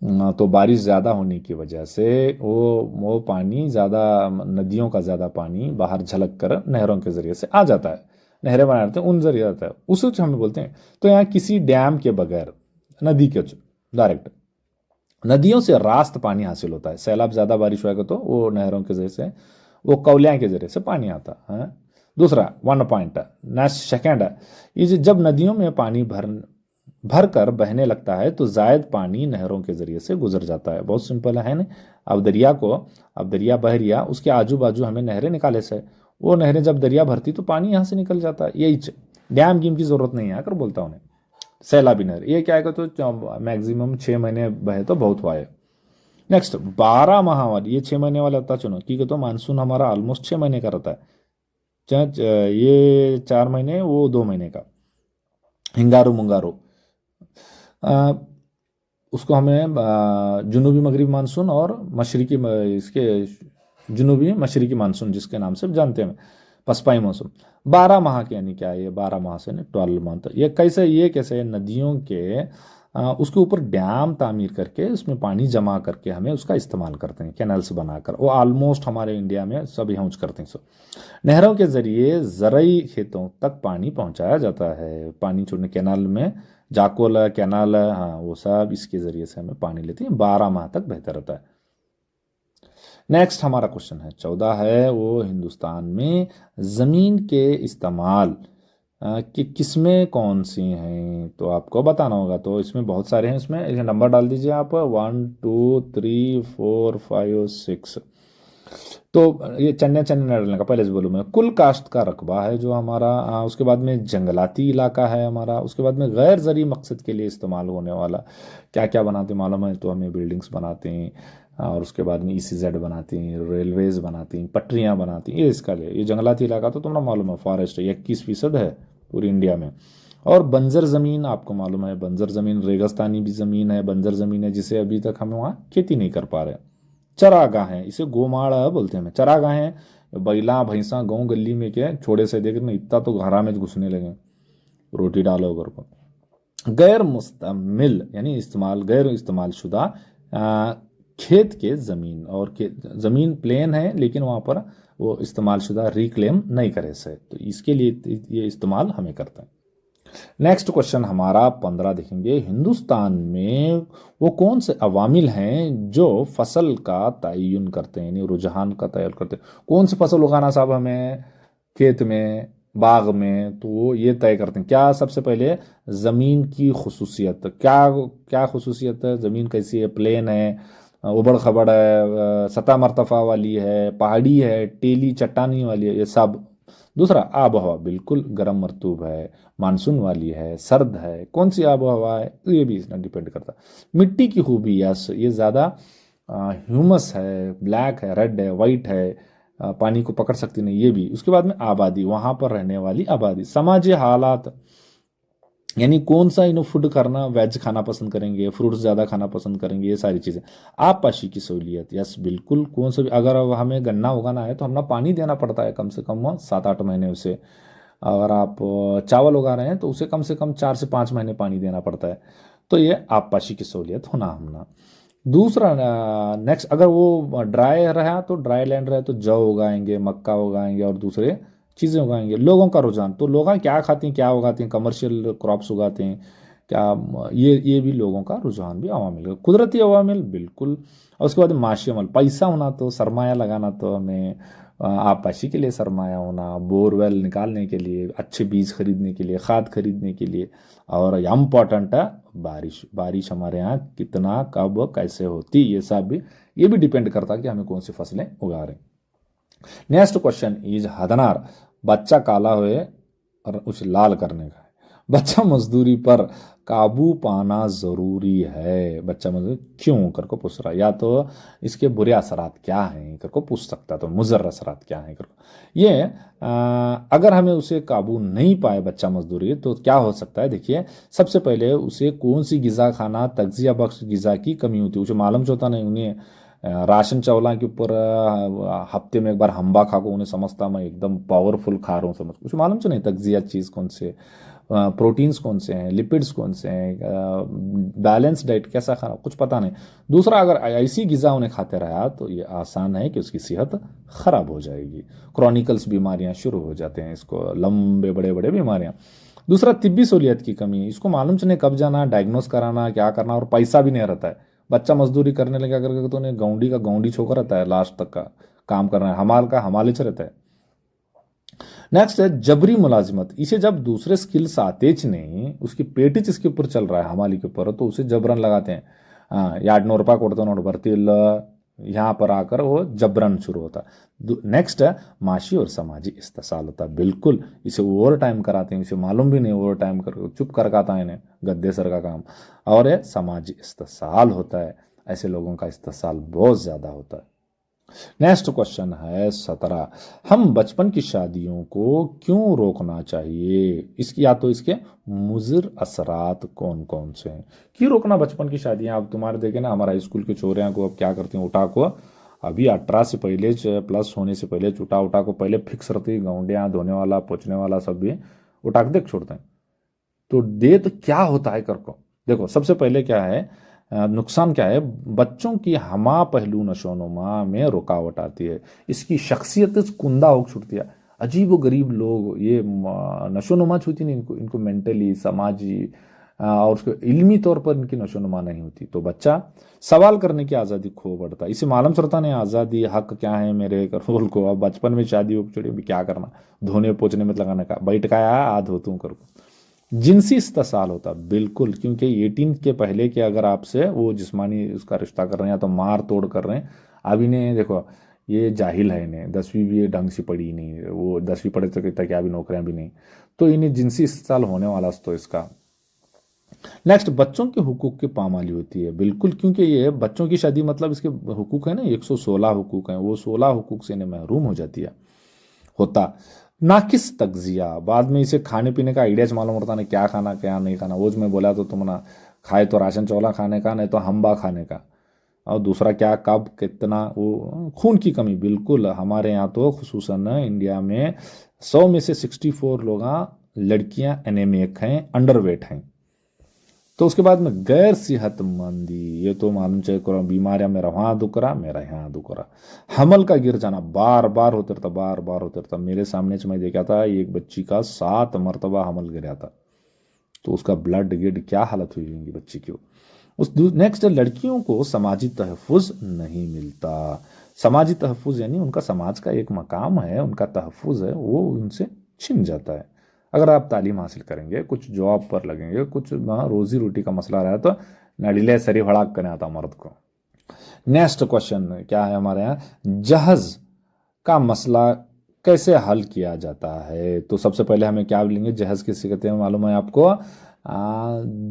S1: तो बारिश ज़्यादा होने की वजह से वो पानी ज़्यादा, नदियों का ज़्यादा पानी बाहर झलक कर नहरों के ज़रिए से आ जाता है, नहरें बना देते हैं, उन जरिए आता है, उसे हम बोलते हैं। तो यहाँ किसी डैम के बगैर नदी के डायरेक्ट नदियों से रास्त पानी हासिल होता है। सैलाब ज़्यादा बारिश होगा तो वो नहरों के जरिए से, वो कौलियाँ के जरिए से पानी आता है। दूसरा 1 पॉइंट नेक्स्ट सेकेंड है, ये जब नदियों में पानी भर कर बहने लगता है तो जायद पानी नहरों के जरिए से गुजर जाता है। बहुत सिंपल है ना। अब दरिया बह रिया, उसके आजू बाजू हमें नहरें निकाले से, वो नहरें जब दरिया भरती तो पानी यहाँ से निकल जाता है। यही डैम गिम की जरूरत नहीं है आकर बोलता हूँ। सैलाबी नहर ये क्या है तो मैक्सिमम 6 महीने बहे तो बहुत हुआ है। नेक्स्ट 12 माह वाली, ये 6 महीने वाला होता चुनो क्योंकि तो मानसून हमारा ऑलमोस्ट 6 महीने का रहता है। ये 4 महीने, वो 2 महीने का। हिंगारू मुंगारू, आ, उसको हमें जुनूबी मगरबी मानसून और मशरकी इसके जुनूबी मशरकी मानसून जिसके नाम से जानते हैं, पसपाई मौसम। 12 माह के यानी क्या है, ये 12 माह से ना 12 मंथ। ये कैसे नदियों के उसके ऊपर डैम तामीर करके उसमें पानी जमा करके हमें उसका इस्तेमाल करते हैं, कैनल्स बनाकर। वो ऑलमोस्ट हमारे इंडिया में सब यूज करते हैं। सो नहरों के जरिए ज़रूरी खेतों तक पानी पहुंचाया जाता है। पानी छोड़ने कैनाल में, जाकोल कैनाल, हाँ वो सब इसके ज़रिए से हमें पानी लेते हैं। 12 माह तक बेहतर रहता है। नेक्स्ट हमारा क्वेश्चन है 14 है, वो हिंदुस्तान में ज़मीन के इस्तेमाल कि किसमें कौन सी हैं तो आपको बताना होगा। तो इसमें बहुत सारे हैं, इसमें एक नंबर डाल दीजिए आप 1 2 3 4 5 6। तो ये चन्ने चन्ने न डालने का, पहले से बोलूँ मैं। कुल काश्त का रकबा है जो हमारा, उसके बाद में जंगलाती इलाका है हमारा, उसके बाद में गैर ज़रूरी मकसद के लिए इस्तेमाल होने वाला क्या क्या बनाते हैं मालूम है। तो हमें बिल्डिंग्स बनाते हैं, और उसके बाद में ECZ बनाती हैं, रेलवेज बनाती हैं, पटरियाँ बनाती हैं, ये इसका लिए। ये जंगलाती इलाका तो तुम्हारा मालूम है, फॉरेस्ट 21% है पूरी इंडिया में। और बंजर ज़मीन आपको मालूम है, बंजर ज़मीन रेगिस्तानी भी ज़मीन है, बंजर ज़मीन है जिसे अभी तक हम वहाँ खेती नहीं कर पा रहे। चरागाहें, इसे गोमाड़ा बोलते हैं। चरागाहें बैला भैंसा गाँव गली में के छोड़े से देख ना, इतना तो घरा में घुसने लगे, रोटी डालो घर को। गैर मुस्तमिल यानी गैर इस्तेमाल शुदा खेत के ज़मीन, और ज़मीन प्लेन है लेकिन वहाँ पर वो इस्तेमाल शुदा रिक्लेम नहीं करे से, तो इसके लिए ये इस्तेमाल हमें करते हैं। नेक्स्ट क्वेश्चन हमारा 15 देखेंगे, हिंदुस्तान में वो कौन से अवामिल हैं जो फसल का तयन करते हैं, यानी रुझान का तयन करते हैं। कौन सी फसल उगाना साहब हमें खेत में, बाग में, तो वो ये तय करते हैं। क्या सबसे पहले ज़मीन की खसूसियत, क्या क्या खसूसियत है, ज़मीन कैसी है, प्लेन है, उबड़ खबड़ है, सतह मरतफ़ा वाली है, पहाड़ी है, टेली चट्टानी वाली है, ये सब। दूसरा आब हवा, बिल्कुल गर्म मरतूब है, मानसून वाली है, सर्द है, कौन सी आब हवा है तो ये भी इसमें डिपेंड करता है। मिट्टी की खूबी, यस ये ज़्यादा ह्यूमस है, ब्लैक है, रेड है, वाइट है, पानी को पकड़ सकती नहीं, ये भी। उसके बाद में आबादी, वहाँ पर रहने वाली आबादी। समाजी हालात, यानी कौन सा फूड करना, वेज खाना पसंद करेंगे, फ्रूट्स ज़्यादा खाना पसंद करेंगे, ये सारी चीज़ें। आबपाशी की सहूलियत, यस बिल्कुल। कौन सा भी अगर अब हमें गन्ना उगाना है तो हमें पानी देना पड़ता है कम से कम 7-8 महीने उसे। अगर आप चावल उगा रहे हैं तो उसे कम से कम 4 से 5 महीने पानी देना पड़ता है। तो ये आबपाशी की सहूलियत होना हमना। दूसरा नेक्स्ट, अगर वो ड्राई रहा तो ड्राई लैंड रहे तो जौ उगाएंगे, मक्का उगाएंगे और दूसरे चीज़ें उगाएंगे। लोगों का रुझान, तो लोग क्या खाते हैं, क्या उगाते हैं, कमर्शियल क्रॉप्स उगाते हैं क्या, ये भी लोगों का रुझान भी अवामिल है। कुदरती अवामिल बिल्कुल। और उसके बाद माशी अमल, पैसा होना, तो सरमाया लगाना, तो हमें आबपाशी के लिए सरमाया होना, बोरवेल निकालने के लिए, अच्छे बीज खरीदने के लिए, खाद खरीदने के लिए। और इम्पॉर्टेंट है बारिश, बारिश हमारे यहाँ कितना कब कैसे होती, ये भी डिपेंड करता है कि हमें कौन सी फसलें उगा रहे हैं। नेक्स्ट क्वेश्चन इज हदनार, बच्चा काला हुए और उसे लाल करने का है। बच्चा मजदूरी पर काबू पाना जरूरी है। बच्चा मजदूरी क्यों कर को पूछ रहा है, या तो इसके बुरे असरात क्या हैं कर को पूछ सकता है, तो मुजर असरात क्या हैं कर को। ये अगर हमें उसे काबू नहीं पाए बच्चा मजदूरी, तो क्या हो सकता है देखिए। सबसे पहले उसे कौन सी गिज़ा खाना, तगजिया बख्श गिज़ा की कमी होती है, उसे मालूम होता नहीं। उन्हें राशन चावला के ऊपर हफ्ते में एक बार हम्बा खा को उन्हें समझता मैं एकदम पावरफुल खा रहा हूँ, समझ कुछ मालूम तो नहीं तगजिया चीज़ कौन से प्रोटीन्स कौन से हैं, लिपिड्स कौन से हैं, बैलेंस डाइट कैसा खाना, कुछ पता नहीं। दूसरा, अगर ऐसी ग़िज़ा उन्हें खाते रहा तो ये आसान है कि उसकी सेहत ख़राब हो जाएगी, क्रॉनिकल्स बीमारियां शुरू हो जाते हैं, इसको लंबे बड़े बड़े बीमारियां। दूसरा, तिब्बी सहूलियत की कमी, इसको मालूम नहीं कब जाना, डायग्नोस कराना, क्या करना, और पैसा भी नहीं रहता है। बच्चा मजदूरी करने लगा करके तो उन्हें गौंडी का गौंडी छोकर रहता है, लास्ट तक का काम करना है, हमाल का हमालिच रहता है। नेक्स्ट है जबरी मुलाजिमत, इसे जब दूसरे स्किल्स आते च नहीं, उसकी पेटिच इसके ऊपर चल रहा है, हमाली के ऊपर, तो उसे जबरन लगाते हैं। हाँ, 200 ಕೊಡ್ತಾನೆ ನೋಡು ಬರ್ತಿಲ್ಲ, यहाँ पर आकर वो जबरन शुरू होता है। नेक्स्ट है माशी और समाजी इस्तेसाल होता है, बिल्कुल इसे ओवर टाइम कराते हैं, इसे मालूम भी नहीं, ओवर टाइम कर चुप कर आता है इन्हें, गद्दे सर का काम। और है समाजी इस्तेसाल होता है, ऐसे लोगों का इस्तेसाल बहुत ज़्यादा होता है। नेक्स्ट क्वेश्चन है 17, हम बचपन की शादियों को क्यों रोकना चाहिए, इसकी या तो इसके मुज़िर असरात कौन कौन से हैं। क्यों रोकना बचपन की शादियां। अब तुम्हारे देखे ना, हमारा स्कूल के छोरियां को अब क्या करती हैं, उठा को अभी 18 से पहले प्लस होने से पहले उठा उठा को पहले फिक्स रहती, गौंडियाँ धोने वाला पोछने वाला सब भी उठा के देख छोड़ते हैं। तो दे तो क्या होता है कर को, देखो सबसे पहले क्या है, नुकसान क्या है, बच्चों की हमा पहलू नशोनुमा में रुकावट आती है, इसकी शख्सियत कुंदा हो छूटती है। अजीब व गरीब लोग ये नशोनुमा छूती नहीं, इनको मेंटली समाजी और उसको इल्मी तौर पर इनकी नशोनुमा नहीं होती, तो बच्चा सवाल करने की आज़ादी खो पड़ता है। इसे मालूम चलता नहीं आज़ादी हक क्या है मेरे रोल को। अब बचपन में शादी हो चुड़ी भी क्या करना, धोने पोछने में लगाने का, बैठ का आया आ धोतूँ कर। जिनसी इस्तेसाल होता, बिल्कुल, क्योंकि 18 के पहले के अगर आपसे वो जिस्मानी उसका रिश्ता कर रहे हैं या तो मार तोड़ कर रहे हैं। अब इन्हें देखो, ये जाहिल है, इन्हें 10वीं भी ढंग से पढ़ी नहीं, वो 10वीं पढ़े तो कितना क्या भी नौकरियां भी नहीं, तो इन्हें जिनसी इस्तेसाल होने वाला तो इसका। नेक्स्ट, बच्चों के हुकूक की पामाली होती है, बिल्कुल, क्योंकि ये बच्चों की शादी मतलब इसके हुकूक है ना, 116 हुकूक हैं, वो 16 हुकूक से इन्हें महरूम हो जाती है होता। नाकिस तगजिया, बाद में इसे खाने पीने का आइडियाज मालूम होता नहीं, क्या खाना क्या नहीं खाना। वो जो मैं बोला तो तुम ना खाए तो राशन चौला खाने का, नहीं तो हम्बा खाने का, और दूसरा क्या कब कितना, वो खून की कमी, बिल्कुल हमारे यहाँ तो खुसूसन इंडिया में 100 में से 64 लोग लड़कियां एनेमिक हैं, अंडरवेट हैं। तो उसके बाद में गैर सेहतमंदी, ये तो मालूम चाहिए करो, बीमारियां मेरा वहाँ दुख रहा, मेरा यहाँ दुख रहा। हमल का गिर जाना बार बार होते रहता, बार बार होते रहता। मेरे सामने से मैं देखा था एक बच्ची का 7 मरतबा हमल गिरा था, तो उसका ब्लड गिर क्या हालत हुई होगी बच्ची की। उस नेक्स्ट, लड़कियों को समाजी तहफ़्फ़ुज़ नहीं मिलता। समाजी तहफ़्फ़ुज़ यानी उनका समाज का एक मकाम है, उनका तहफ़्फ़ुज़ है, वो उनसे छिन जाता है। अगर आप तालीम हासिल करेंगे, कुछ जॉब पर लगेंगे, कुछ रोजी रोटी का मसला रहा तो नड़ीले सरी भड़ाक करने आता मर्द को। नेक्स्ट क्वेश्चन क्या है हमारे यहाँ, जहज का मसला कैसे हल किया जाता है। तो सबसे पहले हमें क्या लेंगे, जहज किससे कहते हैं मालूम है आपको,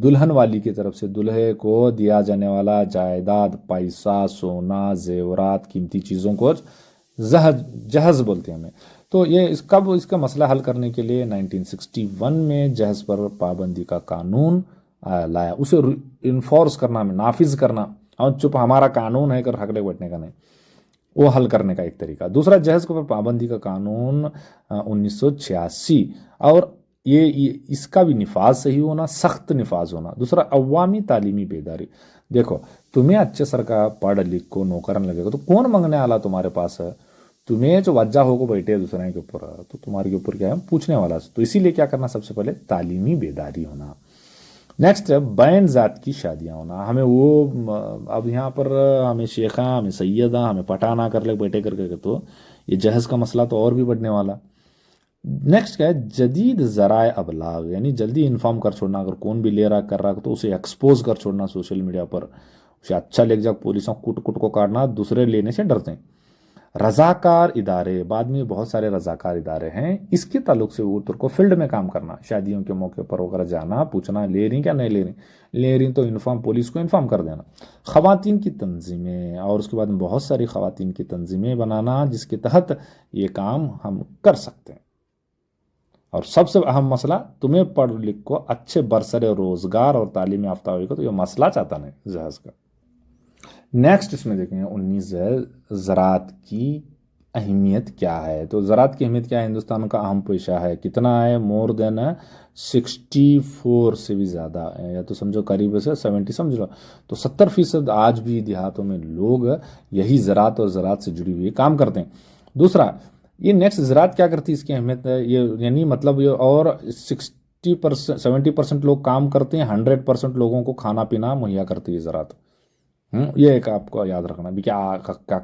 S1: दुल्हन वाली की तरफ से दूल्हे को दिया जाने वाला जायदाद, पैसा, सोना, जेवरात, कीमती चीज़ों को जहज जहज बोलते हैं हमें। तो ये इसका मसला हल करने के लिए 1961 में जहेज पर पाबंदी का कानून लाया, उसे इन्फोर्स करना, में नाफिज करना, और चुप हमारा कानून है कर हकले बैठने का नहीं, वो हल करने का एक तरीका। दूसरा, जहेज पर पाबंदी का कानून 1986, और ये इसका भी निफाज सही होना, सख्त निफाज होना। दूसरा, अवामी तालीमी बेदारी, देखो तुम्हें अच्छे सर का पढ़ लिख को नौकरन लगेगा तो कौन मंगने वाला तुम्हारे पास है, तुम्हें जो वजह होगा बैठे दूसरे के ऊपर, तो तुम्हारे के ऊपर क्या है पूछने वाला। तो इसीलिए क्या करना, सबसे पहले तालीमी बेदारी होना। नेक्स्ट है बैन ज़ात की शादियाँ होना, हमें वो अब यहाँ पर हमें शेखा, हमें सैयदा, हमें पठाना कर ले बैठे करके, तो ये जहेज का मसला तो और भी बढ़ने वाला। नेक्स्ट क्या है, जदीद ज़राए अबलाग, यानी जल्दी इन्फॉर्म कर छोड़ना, अगर कौन भी ले रहा कर रहा तो उसे एक्सपोज कर छोड़ना सोशल मीडिया पर, उसे अच्छा लेके जा, पुलिसों कुट कुट को काटना, दूसरे लेने से डरते हैं। रजाकार इदारे, बाद में बहुत सारे रजाकार इदारे हैं, इसके ताल्लुक से वो को फील्ड में काम करना, शादियों के मौके पर वगैरह जाना, पूछना ले रही क्या नहीं ले रही तो इन्फॉर्म, पुलिस को इन्फॉर्म कर देना। ख़वातीन की तंजीमें, और उसके बाद में बहुत सारी ख़वातीन की तंजीमें बनाना जिसके तहत ये काम हम कर सकते हैं। और सबसे अहम मसला, तुम्हें पढ़ लिख को अच्छे बरसरे रोज़गार और तालीम याफ्ता होगा, तो ये मसला चाहता नहीं जहाज़ का। नेक्स्ट इसमें देखेंगे 19 ज़रात की अहमियत क्या है। तो ज़रात की अहमियत क्या है, हिंदुस्तान का अहम पेशा है, कितना है, मोर देन 64 से भी ज़्यादा है, या तो समझो करीब से 70 समझ लो। तो 70% आज भी देहातों में लोग यही ज़रात और ज़रात से जुड़ी हुई काम करते हैं। दूसरा, ये नेक्स्ट ज़रात क्या करती है, इसकी अहमियत है ये, यानी मतलब ये, और 60% 70% लोग काम करते हैं, 100% लोगों को खाना पीना मुहैया करती है ज़रात। ये एक आपको याद रखना भी, क्या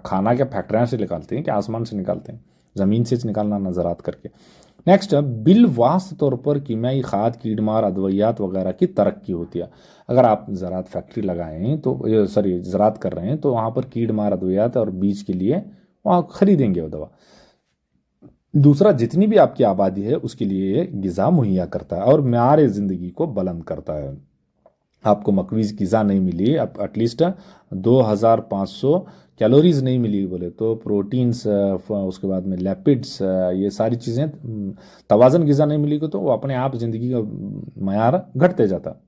S1: खाना क्या फैक्ट्रियाँ से निकालते हैं, क्या आसमान से निकालते हैं, ज़मीन से निकालना नजरात करके। नेक्स्ट, बिलवास्त तौर पर कीमियाई खाद, कीड़मार, अद्वियात वगैरह की तरक्की होती है। अगर आप ज़रात फैक्ट्री लगाएं तो, सॉरी ज़रात कर रहे हैं तो वहाँ पर कीड़मार, अद्वियात और बीज के लिए वहाँ खरीदेंगे वो दवा। दूसरा, जितनी भी आपकी आबादी है उसके लिए ग़िज़ा मुहैया करता है और म्यार ज़िंदगी को बुलंद करता है। आपको मकवीज ग़िज़ा नहीं मिली, अब एटलीस्ट 2500 कैलोरीज नहीं मिली बोले तो, प्रोटीन्स, उसके बाद में लैपिड्स, ये सारी चीज़ें, तवाज़न ग़िज़ा नहीं मिली तो वो अपने आप ज़िंदगी का मयार घटते जाता।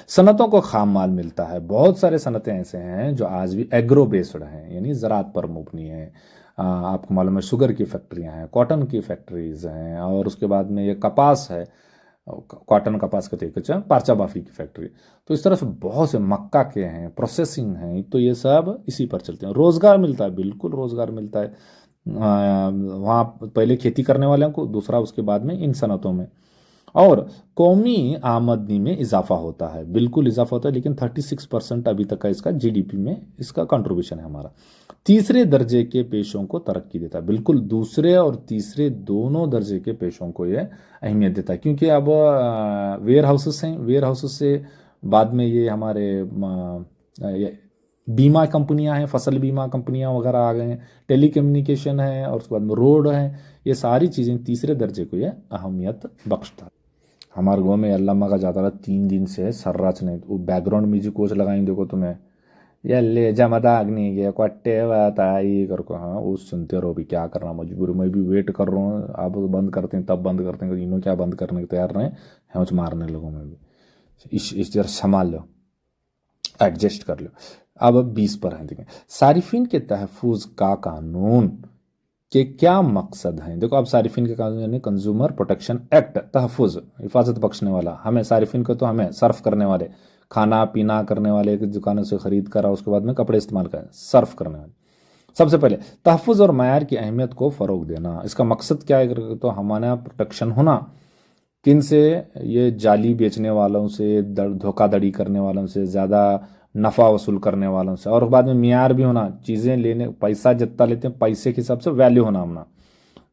S1: सनतों को खाम माल मिलता है, बहुत सारे सनतें ऐसे हैं जो आज भी एग्रो बेस्ड हैं, यानी ज़रात पर मुबनी है। आपको मालूम है शुगर की फैक्ट्रियां हैं, कॉटन की फैक्ट्रीज हैं, और उसके बाद में ये कपास है, कॉटन कपास का तरीके पारचा बाफी की फैक्ट्री। तो इस तरह से बहुत से मक्का के हैं, प्रोसेसिंग हैं, तो ये सब इसी पर चलते हैं। रोज़गार मिलता है, बिल्कुल रोज़गार मिलता है वहाँ पहले खेती करने वालों को, दूसरा उसके बाद में इन सनतों में, और कौमी आमदनी में इजाफा होता है, बिल्कुल इजाफा होता है, लेकिन 36% अभी तक का इसका जीडीपी में इसका कंट्रीब्यूशन है हमारा। तीसरे दर्जे के पेशों को तरक्की देता है, बिल्कुल दूसरे और तीसरे दोनों दर्जे के पेशों को यह अहमियत देता है, क्योंकि अब वेयर हाउसेस हैं, वेयर हाउसेस से बाद में ये हमारे ये बीमा कंपनियां हैं, फसल बीमा कंपनियां वगैरह आ गए हैं, टेली कम्युनिकेशन है, और उसके बाद में रोड है, ये सारी चीज़ें तीसरे दर्जे को यह अहमियत बख्शता है। हमारे गाँव में अल्लाह का जाता रहा 3 दिन से सर्राच नहीं, वो बैकग्राउंड म्यूजिक कोच लगाई देखो तुम्हें, ये ले जमदा अग्नि के कट्टे बताई कर को, हाँ वो सुनते रहो भी, क्या करना मजबूर, मैं भी वेट कर रहा हूँ, आप बंद करते हैं तब बंद करते हैं, इन्हों क्या बंद करने को तैयार नहीं है, मारने लोगों में भी। इस जरा संभाल लो, एडजस्ट कर लो। अब 20 पर है, देखें सारिफिन के तहफ़्फ़ुज़ का कानून के क्या मकसद हैं। देखो अब सारिफिन के कानून यानी कंज्यूमर प्रोटेक्शन एक्ट, तहफ़्फ़ुज़ हिफाजत बख्शने वाला, हमें सारिफिन को तो हमें सर्फ करने वाले, खाना पीना करने वाले की दुकानों से ख़रीद कर, उसके बाद में कपड़े इस्तेमाल करें, सर्फ करने वाले। सबसे पहले तहफ़्फ़ुज़ और मयार की अहमियत को फ़रोग़ देना, इसका मकसद क्या है, तो हमारा प्रोटेक्शन होना किन से, ये जाली बेचने वालों से, धोखाधड़ी करने वालों से, ज़्यादा नफ़ा वसूल करने वालों से, और बाद में मियार भी होना, चीज़ें लेने पैसा जितना लेते हैं पैसे के हिसाब से वैल्यू होना हमना।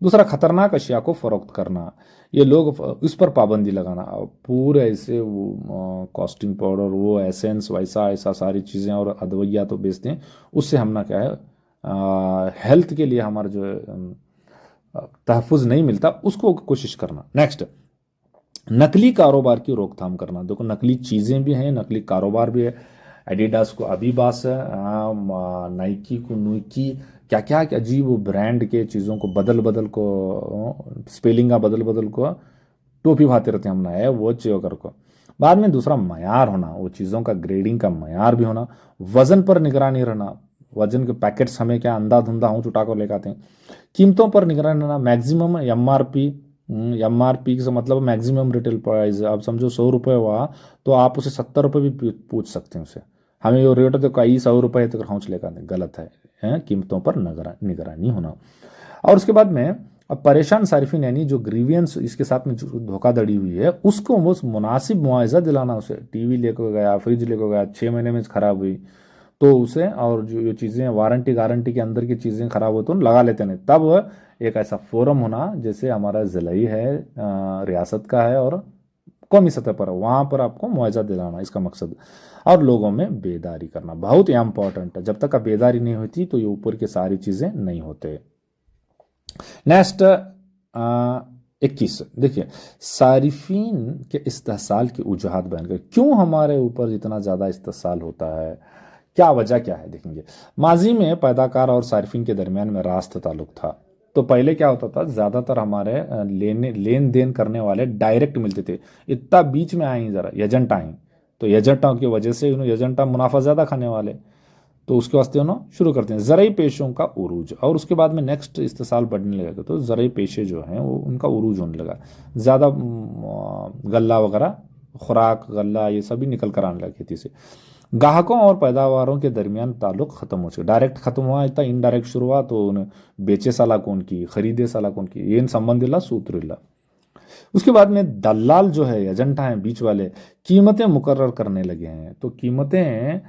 S1: दूसरा, खतरनाक अशिया को फ़रोख्त करना, ये लोग इस पर पाबंदी लगाना, पूरे ऐसे वो कॉस्टिंग पाउडर, वो एसेंस, वैसा ऐसा सारी चीज़ें और अदविया तो बेचते हैं, उससे हमना क्या है हेल्थ के लिए हमारा जो तहफ़्फ़ुज़ नहीं मिलता, उसको कोशिश करना। नेक्स्ट, नकली कारोबार की रोकथाम करना, देखो नकली चीज़ें भी हैं, नकली कारोबार भी है, एडिडास को अबीबास है, नाइकी को नुइकी, क्या क्या अजीब वो ब्रांड के चीज़ों को बदल बदल को, स्पेलिंग का बदल बदल को टोपी भाते रहते हैं हम, ना है वो चीज़ों कर को। बाद में दूसरा, मयार होना, वो चीज़ों का ग्रेडिंग का मयार भी होना। वज़न पर निगरानी रहना, वजन के पैकेट्स हमें क्या अंधा धुंधा हूँ चुटा कर लेकर आते हैं। कीमतों पर निगरानी रहना, मैक्सिमम एमआरपी से मतलब मैक्सिमम रिटेल प्राइस, आप समझो 100 रुपये हुआ तो आप उसे 70 रुपये भी पूछ सकते हैं उसे, हमें वो रेट तो कई 100 रुपये तक पहुँच लेगा, गलत है, कीमतों पर निगरानी होना। और उसके बाद में अब परेशान सारिफिन यानी जो ग्रीवियंस इसके साथ में जो धोखाधड़ी हुई है उसको वो मुनासिब मुआवजा दिलाना, उसे टीवी लेकर गया, फ्रिज लेकर गया, 6 महीने में खराब हुई तो उसे, और जो चीज़ें वारंटी गारंटी के अंदर की चीज़ें खराब हो तो लगा लेते हैं, तब एक ऐसा फोरम होना जैसे हमारा ज़िलाई है, रियासत का है और कौमी सतह पर, वहाँ पर आपको मुआवजा दिलाना इसका मकसद, और लोगों में बेदारी करना बहुत ही इंपॉर्टेंट है। जब तक बेदारी नहीं होती तो ये ऊपर की सारी चीज़ें नहीं होते। नेक्स्ट 21, देखिए सारिफिन के इस्तेहसाल की वजूहात बयान कर, क्यों हमारे ऊपर इतना ज़्यादा इस्तेहसाल होता है, क्या वजह क्या है। देखेंगे माजी में पैदाकार और सारिफिन के दरमियान में रास्त ताल्लुक था, तो पहले क्या होता था, ज़्यादातर हमारे लेन देन करने वाले डायरेक्ट मिलते थे, इतना बीच में आए ज़रा एजेंट आए, तो एजेंटों की वजह से एजेंटा मुनाफा ज़्यादा खाने वाले, तो उसके वास्ते ना शुरू करते हैं ज़रई पेशों का उरूज, और उसके बाद में नेक्स्ट इस्तेसाल बढ़ने लगा तो ज़रई पेशे जो हैं वो उनका उरूज होने लगा, ज़्यादा गल्ला वगैरह, खुराक गल्ला ये सभी निकल कर आने लगा खेती से। ग्राहकों और पैदावारों के दरमियान ताल्लुक खत्म हो चुका, डायरेक्ट खत्म हुआ, इतना इनडायरेक्ट शुरू हुआ, तो उन्हें बेचे साला कौन की, खरीदे साला कौन की, ये संबंध इला सूत्र इला। उसके बाद में दलाल जो है, एजेंट हैं बीच वाले, कीमतें मुकर्रर करने लगे हैं। तो कीमतें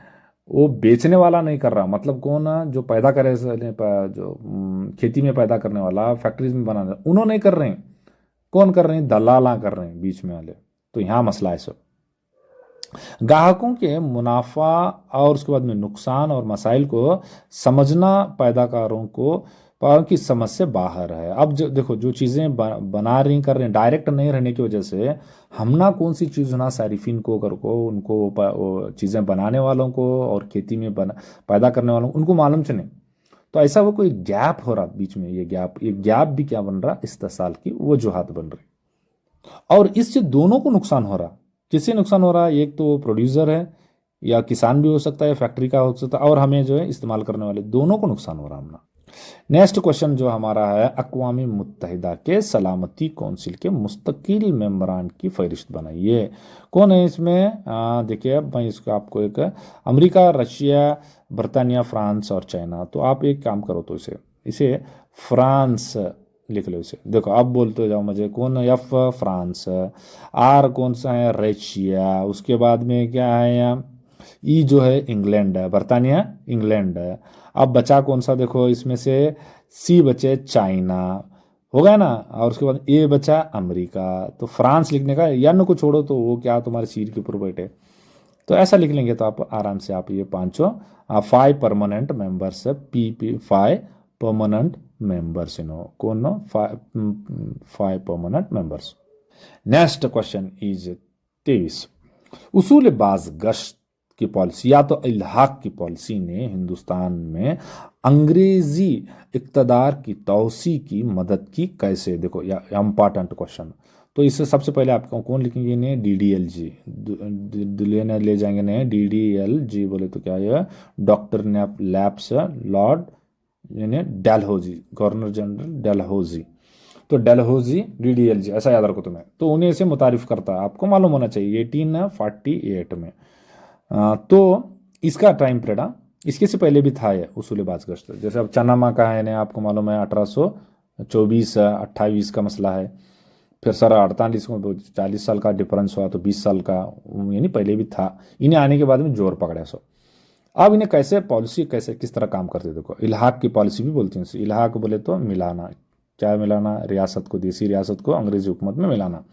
S1: वो बेचने वाला नहीं कर रहा, मतलब कौन जो पैदा करे, जो खेती में पैदा करने वाला, फैक्ट्रीज में बनाने, उन्होंने नहीं कर रहे हैं, कौन कर रहे हैं, दलाला कर रहे हैं बीच में वाले। तो यहाँ मसला है सब, ग्राहकों के मुनाफा और उसके बाद में नुकसान और मसाइल को समझना पैदाकारों को पाओ की समझ से बाहर है। अब जो देखो, जो चीज़ें बना रही कर रहे हैं, डायरेक्ट नहीं रहने की वजह से हम ना कौन सी चीज़ ना सारिफिन को कर को उनको वो चीज़ें बनाने वालों को और खेती में पैदा करने वालों को उनको मालूम चले। तो ऐसा वो कोई गैप हो रहा बीच में, ये गैप भी क्या बन रहा, इस्तेसाल की वजूहात बन रही, और इससे दोनों को नुकसान हो रहा। किससे नुकसान हो रहा है, एक तो प्रोड्यूसर है या किसान भी हो सकता है, फैक्ट्री का हो सकता है, और हमें जो है इस्तेमाल करने वाले, दोनों को नुकसान हो रहा हमने। नेक्स्ट क्वेश्चन जो हमारा है, अक़वाम मुत्तहिदा के सलामती कौंसिल के मुस्तकिल मेंबरान की फहरिस्त बनाइए। कौन है इसमें, देखिए मैं इसको आपको एक, अमेरिका, रशिया, बरतानिया, फ्रांस और चाइना। तो आप एक काम करो, तो इसे फ्रांस लिख लो इसे। देखो अब बोलते जाओ मुझे, कौन एफ फ्रांस, आर कौन सा है, रशिया, उसके बाद में क्या है यहाँ, ई जो है इंग्लैंड है, बरतानिया इंग्लैंड है। अब बचा कौन सा, देखो इसमें से सी बचे चाइना, हो गया ना, और उसके बाद ए बचा अमेरिका। तो फ्रांस लिखने का, एन को छोड़ो तो वो क्या तुम्हारे सीट के ऊपर बैठे, तो ऐसा लिख लेंगे तो आप आराम से आप ये पांचों 5 permanent members, P 5 permanent members, कौन नो 5 permanent members. Next question is 23, उसूल बाज गश्त की पॉलिसी या तो इल्हाक की पॉलिसी ने हिंदुस्तान में अंग्रेजी इक़्तिदार की तौसी की मदद की कैसे। देखो या इम्पॉर्टेंट क्वेश्चन, तो इससे सबसे पहले आपको कौन लिखेंगे, इन्हें DDLG दिल्ली ने ले जाएंगे, इन्हें DDLG बोले तो क्या है, डॉक्टर लैप्स लॉर्ड इन्हें डेलहौजी, गवर्नर जनरल डेलहौजी। तो डेलहौजी DDLG ऐसा याद रखो तुम्हें, तो उन्हें से मुतारिफ करता है, आपको मालूम होना चाहिए 1848 में। तो इसका टाइम पीरियड, इसके से पहले भी था ये उसूल बाज गश्त। जैसे अब चनामा का है, आपको मालूम है 1824-28 का मसला है, फिर सर 48 में 40 साल का डिफरेंस हुआ, तो 20 साल का, यानी पहले भी था, इन्हें आने के बाद में जोर पकड़ा सो। अब इन्हें कैसे पॉलिसी, कैसे किस तरह काम करते, देखो इल्हाक की पॉलिसी भी बोलते हैं। इल्हाक बोले तो मिलाना, क्या मिलाना, रियासत को, देसी रियासत को अंग्रेजी हुकूमत में मिलाना।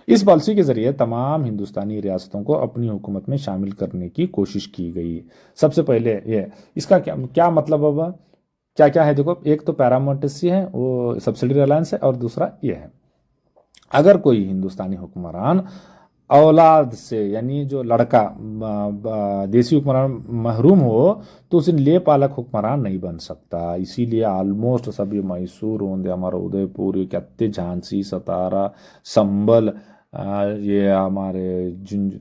S1: इस पॉलिसी के जरिए तमाम हिंदुस्तानी रियासतों को अपनी हुकूमत में शामिल करने की कोशिश की गई। सबसे पहले ये, इसका क्या क्या मतलब, अब क्या क्या है देखो, एक तो पैरामोटेसी है, वो सब्सिडी अलायंस है, और दूसरा ये है, अगर कोई हिंदुस्तानी हुक्मरान औलाद से, यानी जो लड़का देसी हुक्मरान महरूम हो, तो उसे ले पालक हुक्मरान नहीं बन सकता। इसीलिए ऑलमोस्ट सभी मैसूर होंगे, हमारा उदयपुर, ये कहते झांसी, सतारा, संबल, ये हमारे झुंझुनू,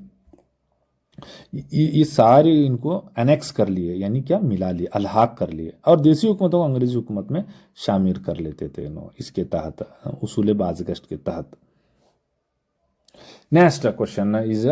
S1: ये सारे इनको एनेक्स कर लिए, यानी क्या, मिला लिए, अलहाक कर लिए, और देसी हुकूमतों को अंग्रेजी हुकूमत में शामिल कर लेते थे इसके तहत, उसूल बाज़गश्त के तहत। नेक्स्ट क्वेश्चन इज,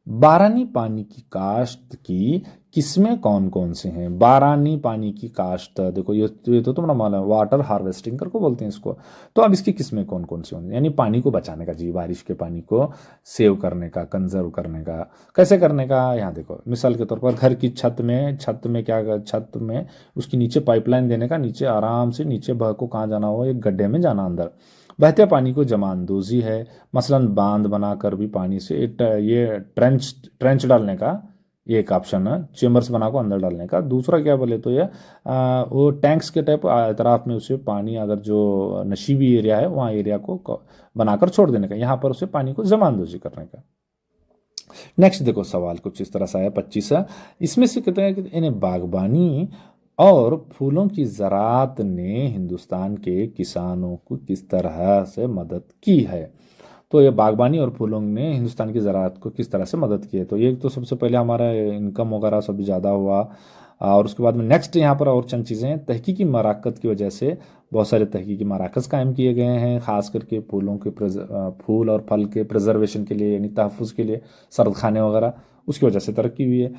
S1: बारानी पानी की काश्त की किस्में कौन कौन से हैं। बारानी पानी की काश्त, देखो ये तो तुम्हारा मालूम है, वाटर हार्वेस्टिंग करके बोलते हैं इसको। तो अब इसकी किस्में कौन कौन सी होंगी, यानी पानी को बचाने का, जी बारिश के पानी को सेव करने का, कंजर्व करने का, कैसे करने का। यहाँ देखो मिसाल के तौर पर घर की छत में क्या, छत में उसकी नीचे पाइपलाइन देने का, नीचे आराम से नीचे बह को कहाँ जाना हो, एक गड्ढे में जाना अंदर, बहते पानी को जमानदोजी है, मसलन बांध बनाकर भी पानी से, ये ट्रेंच डालने का एक ऑप्शन है, चेम्बर्स बना को अंदर डालने का। दूसरा क्या बोले तो ये वो टैंक्स के टाइप अतराफ में उसे पानी, अगर जो नशीबी एरिया है वहाँ एरिया को बनाकर छोड़ देने का, यहाँ पर उसे पानी को जमानदोजी करने का। नेक्स्ट देखो सवाल कुछ इस तरह से है 25, इसमें से कहते हैं कि इन्हें बागबानी और फूलों की ज़राअत ने हिंदुस्तान के किसानों को किस तरह से मदद की है। तो ये बागबानी और फूलों ने हिंदुस्तान की ज़राअत को किस तरह से मदद की है। तो ये तो सबसे पहले हमारा इनकम वगैरह सब ज़्यादा हुआ, और उसके बाद में नेक्स्ट यहाँ पर और चंद चीज़ें हैं। तहकीकी मराकज़ की वजह से बहुत सारे तहकीकी मराकज़ कायम किए गए हैं, ख़ास करके फूल और फल के प्रिजर्वेशन के लिए, यानी तहफ़्फ़ुज़ के लिए, सरदखाने वगैरह, उसकी वजह से तरक्की हुई है।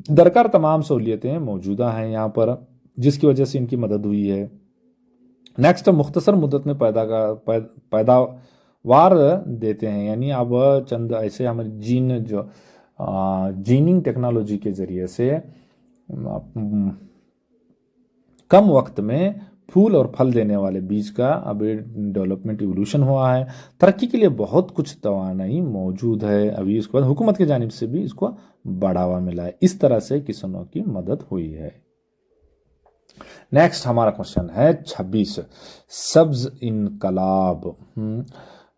S1: दरकार तमाम सहूलियतें मौजूदा हैं यहाँ पर, जिसकी वजह से इनकी मदद हुई है। नेक्स्ट, मुख्तसर मुद्दत में पैदावार देते हैं, यानी अब चंद ऐसे हमारे जीनिंग टेक्नोलॉजी के ज़रिए से कम वक्त में फूल और फल देने वाले बीज का अभी डेवलपमेंट इवोल्यूशन हुआ है। तरक्की के लिए बहुत कुछ तवानाई मौजूद है अभी, उसके बाद हुकूमत की जानिब से भी इसको बढ़ावा मिला है। इस तरह से किसानों की मदद हुई है। नेक्स्ट हमारा क्वेश्चन है 26, सब्ज इनकलाब।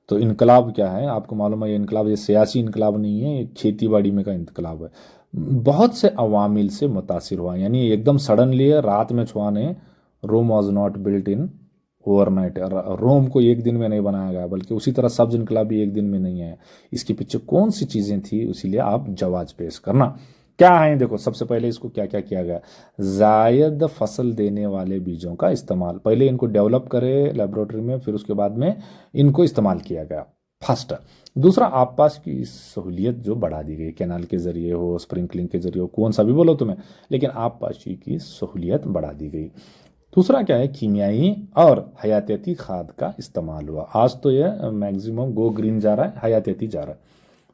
S1: तो इनकलाब क्या है? आपको मालूम है ये इनकलाब, ये सियासी इनकलाब नहीं है, ये खेती बाड़ी में का इनकलाब है। बहुत से अवामिल से मुतासिर हुआ, यानी एकदम सडनली रात में छुआने। Rome was not built in overnight. Rome को एक दिन में नहीं बनाया गया, बल्कि उसी तरह सब्ज इनकलाब भी एक दिन में नहीं है। इसके पीछे कौन सी चीज़ें थी, इसीलिए आप जवाब पेश करना। क्या है? देखो, सबसे पहले इसको क्या क्या किया गया। जायद फसल देने वाले बीजों का इस्तेमाल, पहले इनको डेवलप करे लेबोरेटरी में, फिर उसके बाद में इनको इस्तेमाल किया गया, फर्स्ट। दूसरा, आसपास की सहूलियत जो बढ़ा दी गई, कैनाल के जरिए हो, स्प्रिंकलिंग के जरिए हो, कौन सा भी बोलो तुम्हें, लेकिन आसपासी की सहूलियत बढ़ा दी गई। दूसरा क्या है? कीमियाई और हयातियाती खाद का इस्तेमाल हुआ। आज तो ये मैक्सिमम गो ग्रीन जा रहा है, हयातियाती जा रहा है।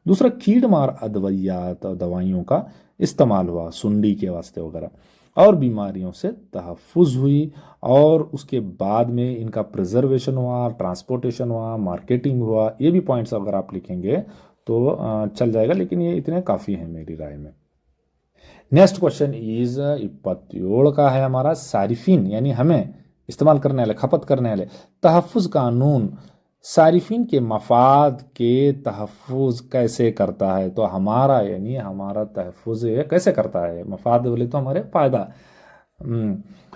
S1: दूसरा, कीड़ मार अद्वियात और दवाइयों का इस्तेमाल हुआ, सुंडी के वास्ते वगैरह, और बीमारियों से तहफ़्फ़ुज़ हुई। और उसके बाद में इनका प्रिजर्वेशन हुआ, ट्रांसपोर्टेशन हुआ, मार्केटिंग हुआ। ये भी पॉइंट्स अगर आप लिखेंगे तो चल जाएगा, लेकिन ये इतने काफ़ी हैं मेरी राय में। नेक्स्ट क्वेश्चन इज 27 का है हमारा, सारिफिन यानी हमें इस्तेमाल करने वाले, खपत करने वाले, तहफ़्फ़ुज़ कानून सारिफिन के मफाद के तहफ़्फ़ुज़ कैसे करता है। तो हमारा यानी हमारा तहफ़्फ़ुज़ कैसे करता है, मफाद बोले तो हमारे फ़ायदा,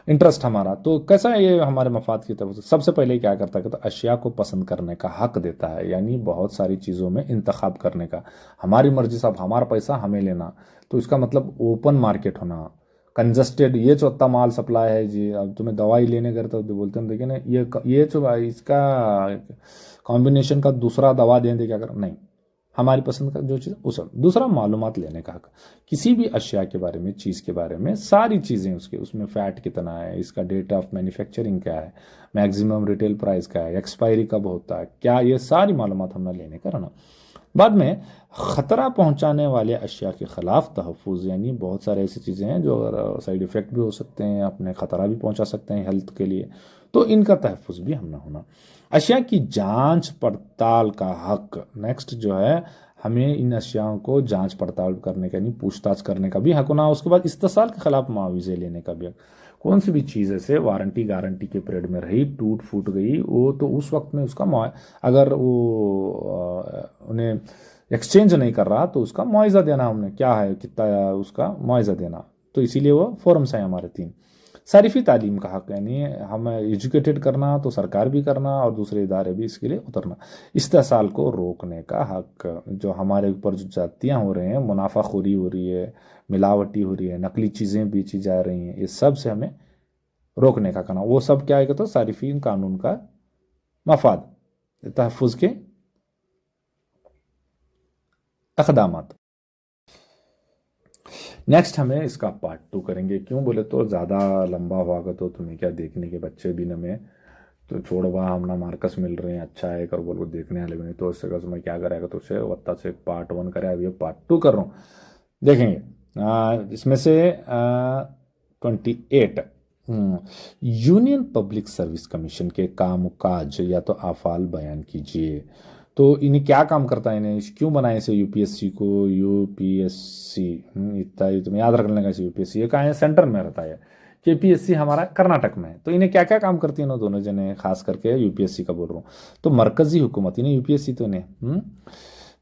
S1: इंटरेस्ट हमारा, तो कैसा है ये हमारे मफाद की तरफ से। सबसे पहले क्या करता है? तो अशिया को पसंद करने का हक देता है, यानी बहुत सारी चीज़ों में इंतखाब करने का, हमारी मर्जी साहब, हमारा पैसा हमें लेना। तो इसका मतलब ओपन मार्केट होना, कंजस्टेड, ये जो इतना माल सप्लाई है जी, अब तुम्हें दवाई लेने गए तो बोलते हैं देखिए ना, ये जो इसका कॉम्बिनेशन का दूसरा दवा दें दे, क्या कर, नहीं, हमारी पसंद का जो चीज़ उस। दूसरा, मालूमात लेने का हक, किसी भी अशिया के बारे में, चीज़ के बारे में, सारी चीज़ें उसके, उसमें फ़ैट कितना है, इसका डेट ऑफ मैन्युफैक्चरिंग क्या है, मैक्सिमम रिटेल प्राइस क्या है, एक्सपायरी कब होता है, क्या, ये सारी मालूमात हमने लेने का रहना। बाद में ख़तरा पहुंचाने वाले अशिया के ख़िलाफ़ तहफ़्फ़ुज़, यानी बहुत सारे ऐसी चीज़ें हैं जो साइड इफ़ेक्ट भी हो सकते हैं, अपने ख़तरा भी पहुंचा सकते हैं हेल्थ के लिए, तो इनका तहफ़्फ़ुज़ भी हमने होना। अशिया की जांच पड़ताल का हक, नेक्स्ट जो है, हमें इन अशियाओं को जांच पड़ताल करने का, यानी पूछताछ करने का भी हक होना। उसके बाद इस्तेसाल के ख़िलाफ़ मुआवजे लेने का भी हक। कौन सी भी चीज़ ऐसे वारंटी गारंटी के पीरियड में रही, टूट फूट गई, वो तो उस वक्त में उसका अगर वो उन्हें एक्सचेंज नहीं कर रहा तो उसका मुआवजा देना, हमने क्या है, कितना उसका मुआवजा देना। तो इसीलिए वो फॉर्म्स हैं हमारे 3। सारिफी तालीम का हक, यानी हमें एजुकेटेड करना, तो सरकार भी करना और दूसरे इदारे भी इसके लिए उतरना। इस्तेसाल को रोकने का हक, जो हमारे ऊपर जो जातियाँ हो रहे हैं, मुनाफाखोरी हो रही है, मिलावटी हो रही है, नकली चीज़ें बेची जा रही हैं, ये सब से हमें रोकने का करना। वो सब क्या है? तो सारिफी कानून का मफाद, तहफ़्फ़ुज़ के अक़दामात। नेक्स्ट हमें इसका पार्ट 2 करेंगे, क्यों बोले तो ज़्यादा लंबा होगा तो तुम्हें क्या देखने के बच्चे भी न में, तो छोड़ वहाँ हमना मार्कस मिल रहे हैं, अच्छा है कर बोल को देखने वाले भी नहीं, तो इससे मैं क्या करेगा, तो उससे वत्ता से पार्ट 1 करे, अभी पार्ट 2 कर रहा हूँ, देखेंगे। इसमें से 28, यूनियन पब्लिक सर्विस कमीशन के काम काज या तो अफ़ाल बयान कीजिए। तो इन्हें क्या काम करता है, इन्हें क्यों बनाए इसे यूपीएससी को, यूपीएससी, इतना ही तुम्हें याद रखने का। यूपीएससी ये कहाँ है? सेंटर में रहता है। केपीएससी हमारा कर्नाटक में है। तो इन्हें क्या क्या काम करती है ना, दोनों जने, खास करके यूपीएससी का बोल रहा हूँ। तो मरकजी हुकूमत, इन्हें यूपीएससी तो इन्हें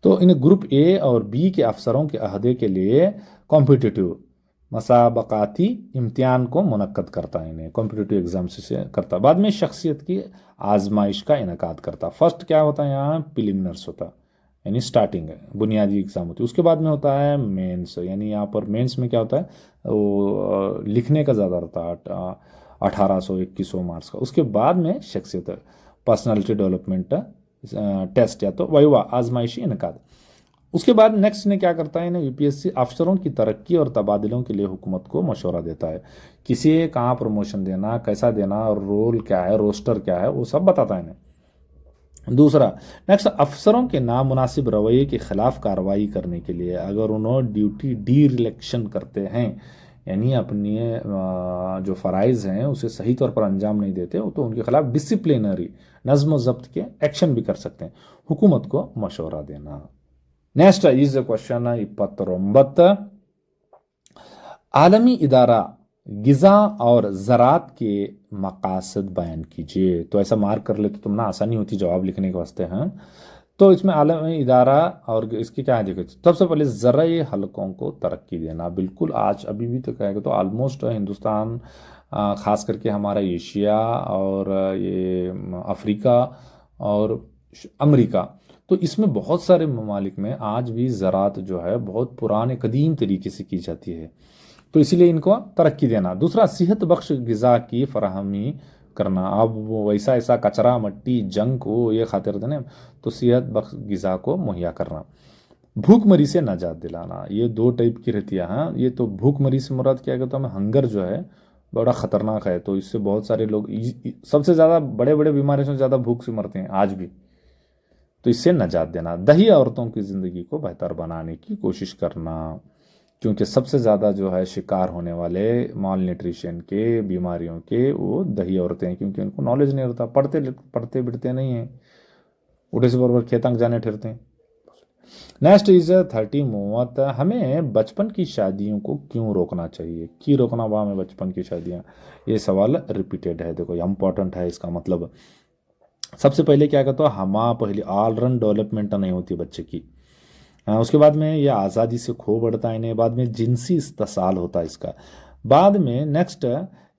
S1: तो इन्हें ग्रुप ए और बी के अफसरों के अहदे के लिए कॉम्पिटिटिव मसाबकाती इम्तिहान को मुनक्कद करता है, इन्हें कॉम्पिटिटिव एग्जाम से करता। बाद में शख्सियत की आजमाइश का इनकाद करता। फर्स्ट क्या होता है यहाँ? प्रीलिमिनर्स होता, यानी स्टार्टिंग है, बुनियादी एग्ज़ाम होती है। उसके बाद में होता है मेंस, यानी यहाँ पर मेंस में क्या होता है, वो लिखने का ज़्यादा रहता है, 1800-2100 मार्क्स का। उसके बाद में शख्सियत पर्सनालिटी डेवलपमेंट टेस्ट या तो वाइवा आजमाइशी इनका। उसके बाद नेक्स्ट ने क्या करता है, इन्हें यूपीएससी अफसरों की तरक्की और तबादलों के लिए हुकूमत को मशवरा देता है। किसी कहाँ प्रमोशन देना, कैसा देना, और रोल क्या है, रोस्टर क्या है, वो सब बताता है इन्हें। दूसरा, नेक्स्ट, अफसरों के नामुनासिब रवैये के खिलाफ कार्रवाई करने के लिए अगर उन्होंने ड्यूटी डी रिलेक्शन करते हैं, यानी अपनी जो फ़राइज़ हैं उसे सही तौर पर अंजाम नहीं देते, तो उनके खिलाफ डिसिप्लिनरी नज़्म ज़ब्त के एक्शन भी कर सकते हैं, हुकूमत को मशवरा देना। नेक्स्ट इज क्वेश्चन 29, आलमी इदारा ग़िज़ा और ज़राअत के मकासद बयान कीजिए। तो ऐसा मार्क कर ले तो तुम ना आसानी होती जवाब लिखने के वास्ते हैं। तो इसमें आलमी इदारा और इसके क्या है, देखो सबसे पहले ज़राए हलकों को तरक्की देना। बिल्कुल आज अभी भी तो कहेगा तो ऑलमोस्ट हिंदुस्तान, ख़ास करके हमारा एशिया और ये अफ्रीका और अमेरिका, तो इसमें बहुत सारे ममालिक में आज भी ज़राअत जो है बहुत पुराने कदीम तरीके से की जाती है, तो इसीलिए इनको तरक्की देना। दूसरा, सेहत बख्श ग़िज़ा की फराहमी करना। अब वो वैसा ऐसा कचरा मट्टी जंक वो ये खाते रहते ना, तो सेहत बख्श ग़िज़ा को मुहैया करना। भूखमरी से नजात दिलाना, ये दो टाइप की रहती है। हाँ, ये तो भूखमरी से मुराद क्या कहता है, हमें हंगर जो है बड़ा ख़तरनाक है, तो इससे बहुत सारे लोग सबसे ज़्यादा बड़े बड़े बीमारियों से ज़्यादा भूख से मरते हैं आज भी, तो इससे नजात देना। दही औरतों की ज़िंदगी को बेहतर बनाने की कोशिश करना, क्योंकि सबसे ज़्यादा जो है शिकार होने वाले माल न्यूट्रिशन के बीमारियों के वो दही औरतें हैं, क्योंकि उनको नॉलेज नहीं होता, पढ़ते बिढ़ते नहीं हैं, उठे से बराबर खेतंग जाने ठहरते हैं। नेक्स्ट इज 30 मुवत, हमें बचपन की शादियों को क्यों रोकना चाहिए, क्यों रोकना हुआ हमें बचपन की शादियाँ, ये सवाल रिपीटेड है। देखो इंपॉर्टेंट है इसका मतलब। सबसे पहले क्या कहता है, पहले ऑल रन डेवलपमेंट नहीं होती बच्चे की। उसके बाद में ये आज़ादी से खो बढ़ता है इन्हें, बाद में जिनसी इस्तेसाल होता है इसका, बाद में नेक्स्ट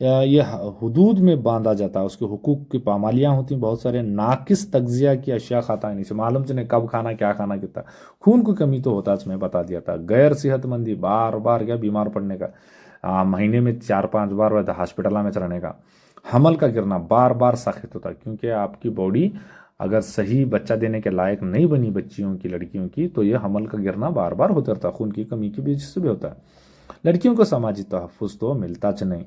S1: ये हुदूद में बांधा जाता है, उसके हुकूक की पामालियाँ होती हैं, बहुत सारे नाकिस तगजिया की अशिया खाता है, इसे मालूम चले कब खाना क्या खाना कितना। खून की कमी तो होता है, इसमें बता दिया था। गैर सेहतमंदी, बार बार क्या बीमार पड़ने का, महीने में 4-5 बार हॉस्पिटल में रहने का। हमल का गिरना बार बार साखित होता है, क्योंकि आपकी बॉडी अगर सही बच्चा देने के लायक नहीं बनी बच्चियों की, लड़कियों की, तो ये हमल का गिरना बार बार होता रहता है, खून की कमी की वजह से भी होता है। लड़कियों को समाजी तहफ़्फ़ुज़ तो मिलता च नहीं।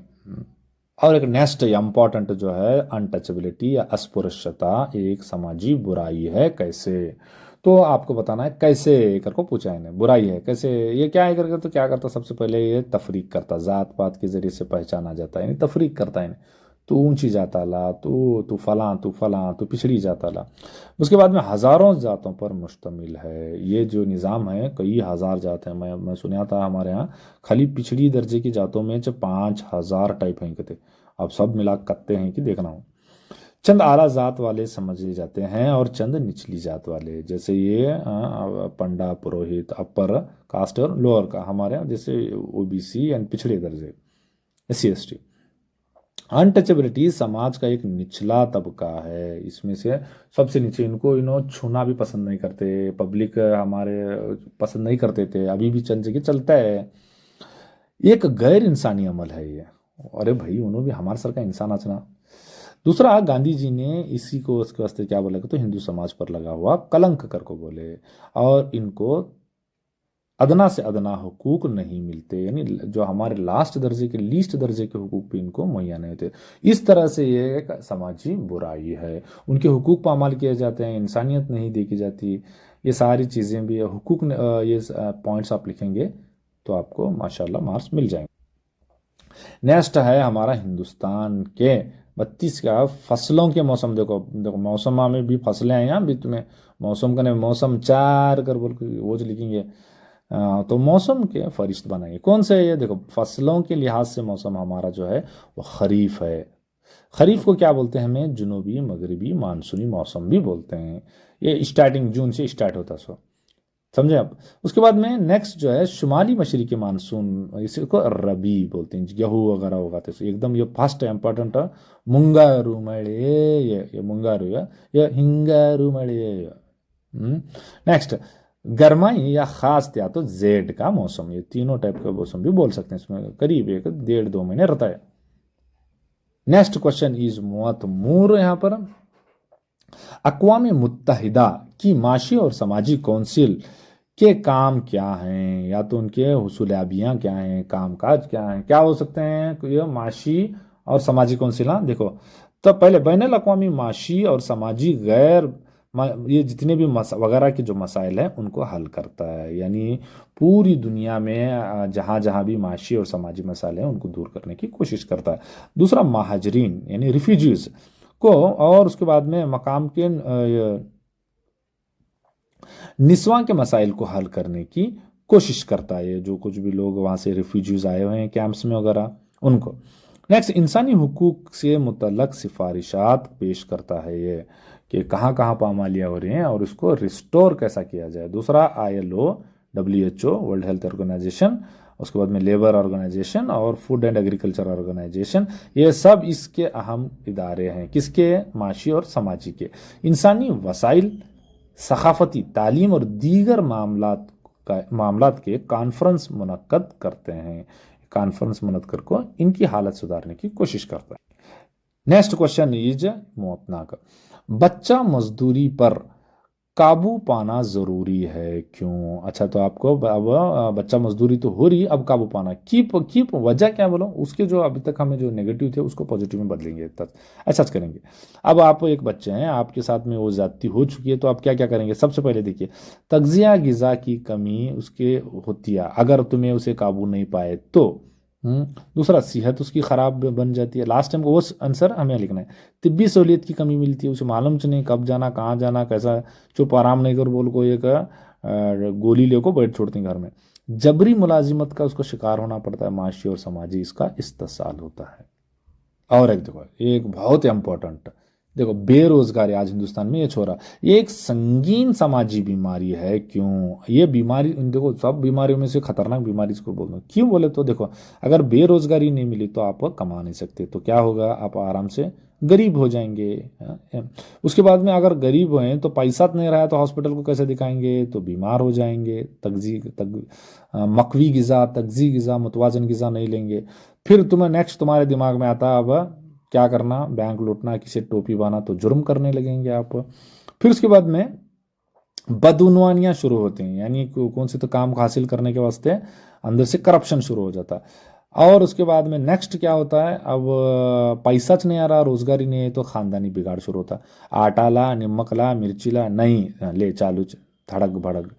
S1: और एक नेक्स्ट इम्पॉर्टेंट जो है, अनटचेबिलिटी या अस्पृश्यता एक समाजी बुराई है कैसे, तो आपको बताना है कैसे कर को पूछा है इन्हें, बुराई है कैसे, ये क्या है करके, तो क्या करता, सबसे पहले ये तफरीक करता, ज़ात पात के ज़रिए से पहचाना जाता है, यानी तफरीक करता है इन्हें, तू ऊंची जाता ला, तू फलां, तू फलां, तू पिछड़ी जाता ला। उसके बाद में हज़ारों जातों पर मुश्तमिल है, ये जो निज़ाम है कई हज़ार जात हैं। मैं सुना था हमारे यहाँ खाली पिछड़ी दर्जे की जातों में 5,000 टाइप हैं कहते, अब सब मिला करते हैं कि देखना हो। चंद आला जात वाले समझे जाते हैं और चंद निचली जात वाले, जैसे ये पंडा, पुरोहित, अपर कास्ट और लोअर का, हमारे यहाँ जैसे ओबीसी एंड पिछड़े दर्जे, SC ST। अनटचेबिलिटी समाज का एक निचला तबका है, इसमें से सबसे नीचे, इनको छूना भी पसंद नहीं करते, पब्लिक हमारे पसंद नहीं करते थे, अभी भी चंद जगह चलता है। एक गैर इंसानी अमल है ये, अरे भाई उन्होंने भी हमारे सर का इंसान आचना। दूसरा, गांधी जी ने इसी को उसके वास्ते क्या बोला, तो हिंदू समाज पर लगा हुआ कलंक कर को बोले, और इनको अदना से अदना हुकूक नहीं मिलते, यानी जो हमारे लास्ट दर्जे के, लीस्ट दर्जे के हुकूक भी इनको मुहैया नहीं होते। इस तरह से ये एक समाजी बुराई है, उनके हुकूक पामाल किए जाते हैं, इंसानियत नहीं देखी जाती, ये सारी चीज़ें भी हुकूक ये पॉइंट्स आप लिखेंगे तो आपको माशाल्लाह मार्क्स मिल जाएंगे। नेक्स्ट है हमारा हिंदुस्तान के 32 का फसलों के मौसम। देखो देखो मौसम में भी फसलें हैं, यहाँ भी तुम्हें मौसम का नहीं, मौसम 4 कर बोल के वो जो लिखेंगे, तो मौसम के फरिश्त बनाएंगे कौन से है ये। देखो फसलों के लिहाज से मौसम हमारा जो है वो खरीफ है। खरीफ को क्या बोलते हैं, हमें जुनूबी मगरबी मानसूनी मौसम भी बोलते हैं। ये स्टार्टिंग जून से स्टार्ट होता है, सो समझे आप। उसके बाद में नेक्स्ट जो है शुमाली मशरक़ी मानसून, इसको रबी बोलते हैं, गेहूँ वगैरह उगाते हैं। एकदम ये फर्स्ट इंपॉर्टेंट है, ಮುಂಗಾರು ಮಳೆ, ये ಮುಂಗಾರು, ये ಹಿಂಗಾರು ಮಳೆ, नेक्स्ट, गर्माई या खास या तो जेड का मौसम, ये तीनों टाइप का मौसम भी बोल सकते हैं, इसमें करीब 1.5-2 महीने रहता है। नेक्स्ट क्वेश्चन इज मुअत्तमुर, यहाँ पर अक़वाम मुत्तहिदा की माशी और समाजी कौंसिल के काम क्या हैं, या तो उनके हुसूलियाबियाँ क्या हैं, कामकाज क्या हैं, क्या हो सकते हैं ये माशी और समाजी कौंसिल। हाँ देखो, तो पहले बैनुल अक़वामी माशी और समाजी गैर ये जितने भी वगैरह के जो मसाइल हैं उनको हल करता है, यानी पूरी दुनिया में जहाँ जहाँ भी माशी और समाजी मसाइल हैं उनको दूर करने की कोशिश करता है। दूसरा, महाजरीन यानी रिफ्यूजीज को, और उसके बाद में मकाम के निस्वां के मसाइल को हल करने की कोशिश करता है, जो कुछ भी लोग वहाँ से रिफ्यूजीज आए हुए हैं कैंप्स में वगैरह उनको। नेक्स्ट, इंसानी हुकूक से मुतल्लक सिफारिशात पेश करता है ये, कि कहाँ कहाँ पामालियाँ हो रही हैं और उसको रिस्टोर कैसा किया जाए। दूसरा, ILO, WHO world health organisation, उसके बाद में लेबर ऑर्गेनाइजेशन और फूड एंड एग्रीकल्चर ऑर्गेनाइजेशन, ये सब इसके अहम इदारे हैं, किसके, माशी और समाजी के। इंसानी वसाइल, सकाफती तालीम और दीगर मामलात के कॉन्फ्रेंस मुनक्कद करते हैं, कॉन्फ्रेंस मुनक्कद करके इनकी हालत सुधारने की कोशिश करता है। नेक्स्ट क्वेश्चन इज मुअत्तनाक, बच्चा मजदूरी पर काबू पाना जरूरी है, क्यों। अच्छा, तो आपको अब बच्चा मजदूरी तो हो रही, अब काबू पाना, कीप वजह क्या बोलो, उसके जो अभी तक हमें जो नेगेटिव थे उसको पॉजिटिव में बदलेंगे, ऐसा करेंगे। अब आप एक बच्चे हैं, आपके साथ में वो ज्यादती हो चुकी है, तो आप क्या क्या करेंगे। सबसे पहले देखिए, तगजिया गिजा की कमी उसके होती है, अगर तुम्हें उसे काबू नहीं पाए तो। दूसरा, सेहत उसकी खराब बन जाती है, लास्ट टाइम को वो आंसर हमें लिखना है। तिब्बी सहूलियत की कमी मिलती है, उसे मालूम नहीं कब जाना, कहाँ जाना, कैसा, चुप आराम नहीं कर बोल को एक गोली ले को बैठ छोड़ते हैं घर में। जबरी मुलाजिमत का उसको शिकार होना पड़ता है, माशी और समाजी इसका इस्तेसाल होता है। और एक देखो, एक बहुत ही इंपॉर्टेंट, देखो बेरोजगारी आज हिंदुस्तान में ये छोरा, ये एक संगीन समाजी बीमारी है, क्यों। ये बीमारी, देखो सब बीमारियों में से खतरनाक बीमारी इसको बोलते हैं, क्यों बोले तो देखो, अगर बेरोजगारी नहीं मिली तो आप कमा नहीं सकते, तो क्या होगा, आप आराम से गरीब हो जाएंगे। उसके बाद में अगर गरीब हैं तो पैसा नहीं रहा तो हॉस्पिटल को कैसे दिखाएंगे, तो बीमार हो जाएंगे, मकवी गिजा, तगजी गिजा, मुतवाजन गिजा नहीं लेंगे। फिर तुम्हें नेक्स्ट तुम्हारे दिमाग में आता है अब क्या करना, बैंक लूटना, किसी टोपी बाना, तो जुर्म करने लगेंगे आप। फिर उसके बाद में बदउनवानियाँ शुरू होती हैं, यानी कौन से तो काम को हासिल करने के वास्ते अंदर से करप्शन शुरू हो जाता है। और उसके बाद में नेक्स्ट क्या होता है, अब पैसा नहीं आ रहा, रोजगारी नहीं है, तो खानदानी बिगाड़ शुरू होता है। आटा ला, नमक ला, मिर्ची ला, नहीं ले चालू धड़क भड़क।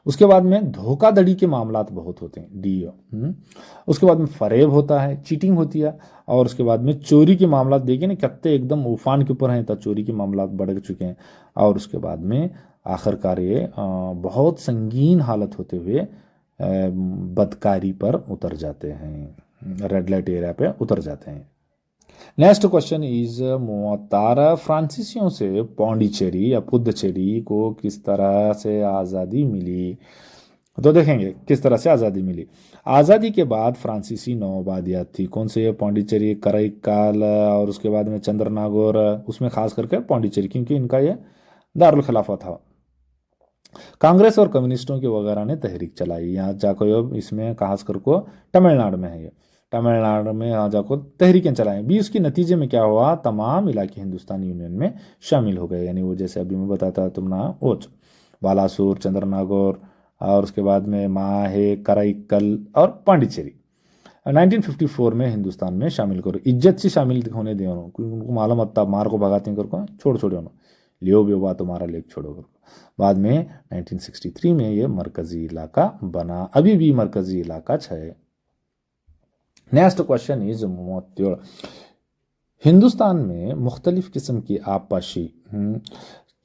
S1: उसके बाद में धोखाधड़ी के मामलात बहुत होते हैं, डीओ। उसके बाद में फरेब होता है, चीटिंग होती है। और उसके बाद में चोरी के मामलात देखिए ना, कितने एकदम उफान के ऊपर हैं, तो चोरी के मामलात बढ़ चुके हैं। और उसके बाद में आखिरकार ये बहुत संगीन हालत होते हुए बदकारी पर उतर जाते हैं, रेड लाइट एरिया पे उतर जाते हैं। नेक्स्ट क्वेश्चन इज मुअत्तारा फ्रांसीसियों से पौंडीचेरी या पुद्दचेरी को किस तरह से आज़ादी मिली, तो देखेंगे किस तरह से आज़ादी मिली। आज़ादी के बाद फ्रांसीसी नौआबादियात थी, कौन से, पौंडीचेरी, करईकाल, और उसके बाद में चंद्रनागौर, उसमें खास करके पौंडीचेरी, क्योंकि इनका ये दारुल खिलाफा था। कांग्रेस और कम्युनिस्टों के वगैरह ने तहरीक चलाई, यहाँ जाकर इसमें खास कर को तमिलनाडु में है ये, तमिलनाडु में यहाँ जाकर तहरीकें चलाई भी। उसके नतीजे में क्या हुआ, तमाम इलाके हिंदुस्तान यूनियन में शामिल हो गए, यानी वो जैसे अभी मैं बताता तुम ना, ओच, बालासोर, चंद्रनागौर, और उसके बाद में माहे, कराईकल और पांडिचेरी 1954 में हिंदुस्तान में शामिल करो, इज्जत से शामिल होने दे उनको, मालूम अत्ता मार को भगाते करको, छोड़ छोड़ो ना, लियो बेवा तुम्हारा लेक छोड़ो करको। बाद में 1963 में ये मरकजी इलाका बना, अभी भी मरकजी इलाका है। नेक्स्ट क्वेश्चन इज मोत्योड़, हिंदुस्तान में मुख्तलिफ किस्म की आबपाशी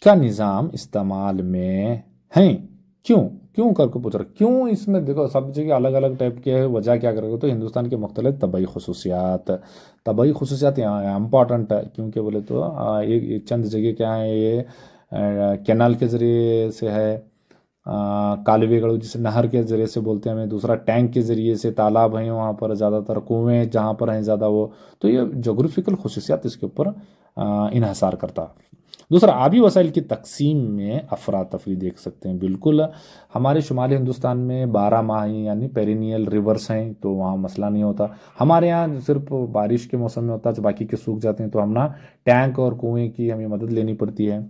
S1: का निज़ाम इस्तेमाल में हैं, क्यों, क्यों करके पूछ रहा, क्यों इसमें देखो सब जगह अलग अलग टाइप के है, वजह क्या करेगा, तो हिंदुस्तान के मुख्तलिफ तबई खसूसियात यहाँ इंपॉर्टेंट है, क्योंकि बोले तो एक चंद जगह क्या है, ये कैनाल के ज़रिए से है, कालवेगढ़ जिसे नहर के ज़रिए से बोलते हैं हमें, दूसरा टैंक के ज़रिए से, तालाब हैं वहाँ पर ज़्यादातर, कुएँ जहाँ पर हैं ज़्यादा वो, तो ये जोग्राफिकल खसूसियात इसके ऊपर इन्हसार करता है। दूसरा, आबी वसाइल की तकसीम में अफरा तफरी देख सकते हैं। बिल्कुल, हमारे शुमाली हिंदुस्तान में 12 माह यानी पेरिनियल रिवर्स हैं, तो वहाँ मसला नहीं होता। हमारे यहाँ सिर्फ बारिश के मौसम में होता है, बाकी के सूख जाते हैं, तो हम ना टैंक और कुएं की हमें मदद लेनी पड़ती है।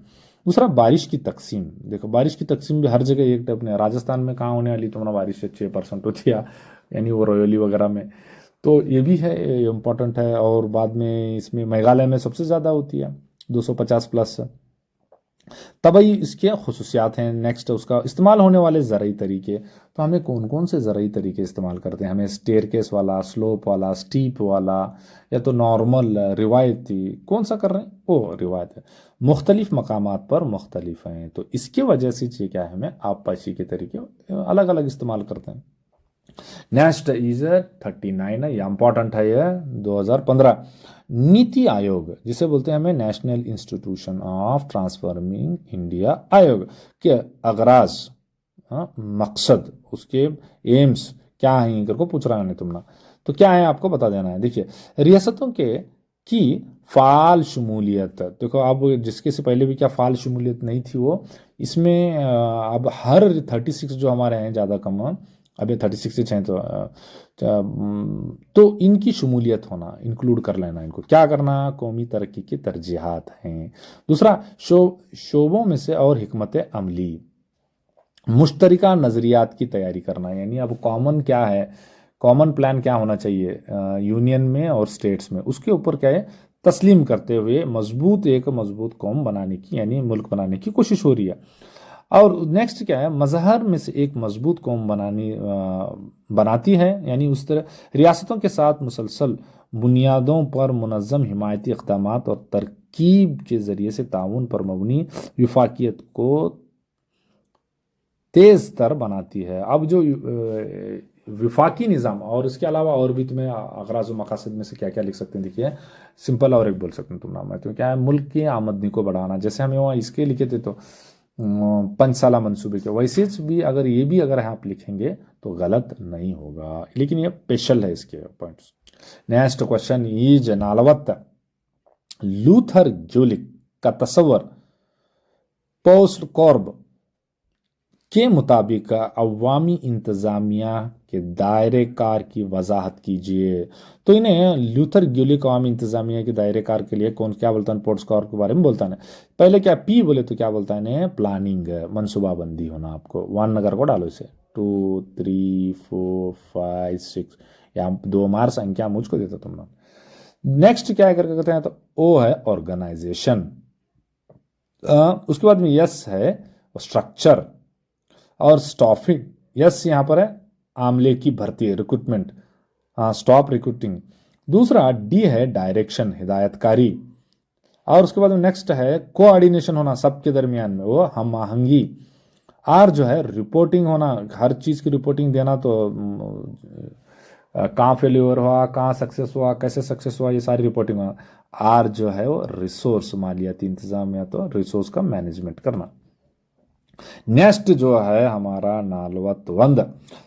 S1: दूसरा, बारिश की तकसीम। देखो, बारिश की तकसीम भी हर जगह एक टाइप नहीं है। राजस्थान में कहाँ होने वाली तुम्हारा बारिश 6% होती है, यानी वो रोयली वगैरह में, तो ये भी है, इम्पोर्टेंट है। और बाद में इसमें मेघालय में सबसे ज़्यादा होती है, 250 प्लस। तबई इसके खसूसियात हैं। नेक्स्ट, उसका इस्तेमाल होने वाले ज़रूरी तरीके। तो हमें कौन कौन से ज़रूरी तरीके इस्तेमाल करते हैं? हमें स्टेयरकेस वाला, स्लोप वाला, स्टीप वाला, या तो नॉर्मल रिवायती, कौन सा कर रहे हैं? वो रिवायत है। मुख्तलिफ मकामात पर मुख्तलिफ हैं, तो इसकी वजह से ये क्या है, हमें आबपाशी के तरीके अलग अलग इस्तेमाल करते हैं। नेक्स्ट इज 39 है, यह इंपॉर्टेंट है, यह 2015 नीति आयोग, जिसे बोलते हैं हमें national institution of transforming India आयोग के अगराज, मकसद, उसके एम्स क्या है, इनकर को पूछ रहा है तुमने, तो क्या है आपको बता देना है। देखिए, रियासतों के की फाल शमूलियत। देखो, अब जिसके से पहले भी क्या फाल शमूलियत नहीं थी, वो इसमें अब हर 36 जो हमारे हैं ज़्यादा कम, अभी 36 हैं, तो इनकी शमूलियत होना, इंक्लूड कर लेना, इनको क्या करना, कौमी तरक्की की तरजीहात हैं। दूसरा, शोबों में से और हिकमत अमली, मुश्तरका नज़रियात की तैयारी करना, यानी अब कॉमन क्या है, कॉमन प्लान क्या होना चाहिए यूनियन में और स्टेट्स में, उसके ऊपर क्या है तस्लीम करते हुए एक मजबूत कौम बनाने की, यानी मुल्क बनाने की कोशिश हो रही है। और नेक्स्ट क्या है, मजहर में से एक मजबूत कौम बनाती है, यानी उस तरह रियासतों के साथ मुसलसल बुनियादों पर मुनज़्ज़म हिमायती इक़दाम और तरकीब के ज़रिए से ताउन पर मबनी विफाकियत को तेज़ तर बनाती है। अब जो विफाकी निज़ाम, और इसके अलावा और भी तुम्हें अगराज़ व मकासद में से क्या क्या लिख सकते हैं, देखिए सिंपल और एक बोल सकते हैं तुम नाम है, तो क्या है, मुल्क की आमदनी को बढ़ाना, जैसे हमें वहाँ इसके लिखे थे तो 5 साला मनसूबे के, वैसे भी अगर ये भी अगर आप लिखेंगे तो गलत नहीं होगा, लेकिन ये स्पेशल है इसके points. Next question is 40, Luther Gulick का तस्वर पोस्ट कॉर्ब के मुताबिक अवामी इंतज़ामिया के दायरे कार की वजाहत कीजिए। तो इन्हें लूथर ग्यूलिक अवामी इंतज़ामिया के दायरे कार के लिए कौन क्या बोलता है, पोर्ट्स कॉर्प के बारे में बोलता है। पहले क्या पी बोले तो क्या बोलता है इन्हें, प्लानिंग, मनसूबाबंदी होना। आपको 1 नगर को डालो इसे, 2 3 4 5 6, या 2 मार संख्या मुझको देता तुम लोग। नेक्स्ट क्या करके कहते हैं, तो ओ है ऑर्गेनाइजेशन, उसके बाद में यस है स्ट्रक्चर और स्टॉफिंग। यस यहाँ पर है आमले की भर्ती, रिक्रूटमेंट, स्टॉप रिक्रूटिंग। दूसरा डी है डायरेक्शन, हिदायतकारी। और उसके बाद में नेक्स्ट है कोऑर्डिनेशन होना सबके दरमियान में, वो हम आहंगी। आर जो है रिपोर्टिंग होना, हर चीज़ की रिपोर्टिंग देना, तो कहाँ फेल्यूर हुआ, कहाँ सक्सेस हुआ, कैसे सक्सेस हुआ, ये सारी रिपोर्टिंग होना। आर जो है वो रिसोर्स, मालियाती इंतजाम या तो रिसोर्स का मैनेजमेंट करना। नेक्स्ट जो है हमारा 40,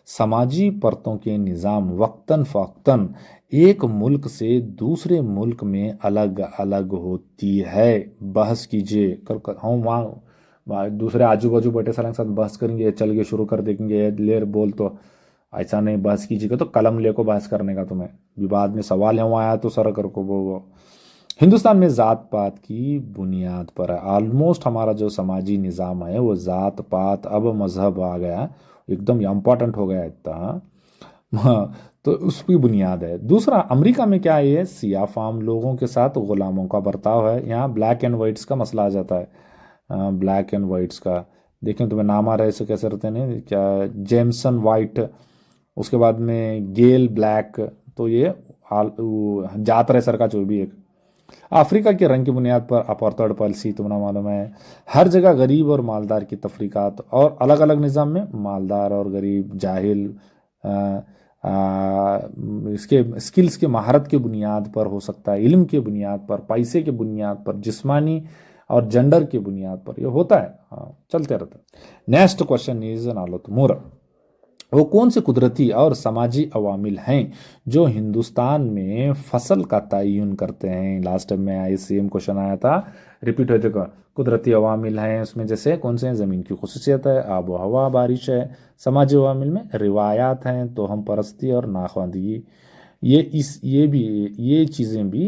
S1: समाजी परतों के निज़ाम वक्तन फ़वक्तन एक मुल्क से दूसरे मुल्क में अलग अलग होती है। बहस कीजिए, हम वहाँ दूसरे आजू बाजू बैठे सारे के साथ बहस करेंगे, चल के शुरू कर देंगे, ले बोल, तो ऐसा नहीं, बहस कीजिएगा तो कलम ले को बहस करने का, तुम्हें विवाद में सवाल है वहाँ आया तो सर कर को वो। हिंदुस्तान में ज़ात पात की बुनियाद पर है, ऑलमोस्ट हमारा जो समाजी निज़ाम है वो ज़ात पात, अब मज़हब आ गया, एकदम इम्पॉर्टेंट हो गया इतना, तो उसकी बुनियाद है। दूसरा, अमेरिका में क्या है, ये सिया फार्म लोगों के साथ गुलामों का बर्ताव है। यहाँ ब्लैक एंड वाइट्स का मसला आ जाता है, ब्लैक एंड वाइट्स का, देखें तुम्हें नाम आ रहा है इसे कैसे रहते हैं, क्या जेमसन वाइट, उसके बाद में गेल ब्लैक, तो ये जात रहे सर का जो भी एक। अफ्रीका के रंग की बुनियाद पर अपार्थाइड पॉलिसी, तुम्हें मालूम है, हर जगह गरीब और मालदार की तफरीकात, और अलग अलग निज़ाम में मालदार और गरीब, जाहिल, इसके स्किल्स के महारत के बुनियाद पर हो सकता है, इल्म के बुनियाद पर, पैसे के बुनियाद पर, जिस्मानी और जेंडर के बुनियाद पर ये होता है, चलते रहता है। नेक्स्ट क्वेश्चन इज 43, वो कौन से कुदरती और समाजी अवामिल हैं जो हिंदुस्तान में फसल का तयन करते हैं। लास्ट टाइम में आई सेम क्वेश्चन आया था, रिपीट हो चुका। कुदरती अवामिल हैं उसमें जैसे कौन से हैं, ज़मीन की खसूसियत है, आबो हवा, बारिश है। समाजी अवामिल में रिवायात हैं, तोहम परस्ती और नाखवानदगी। ये चीज़ें भी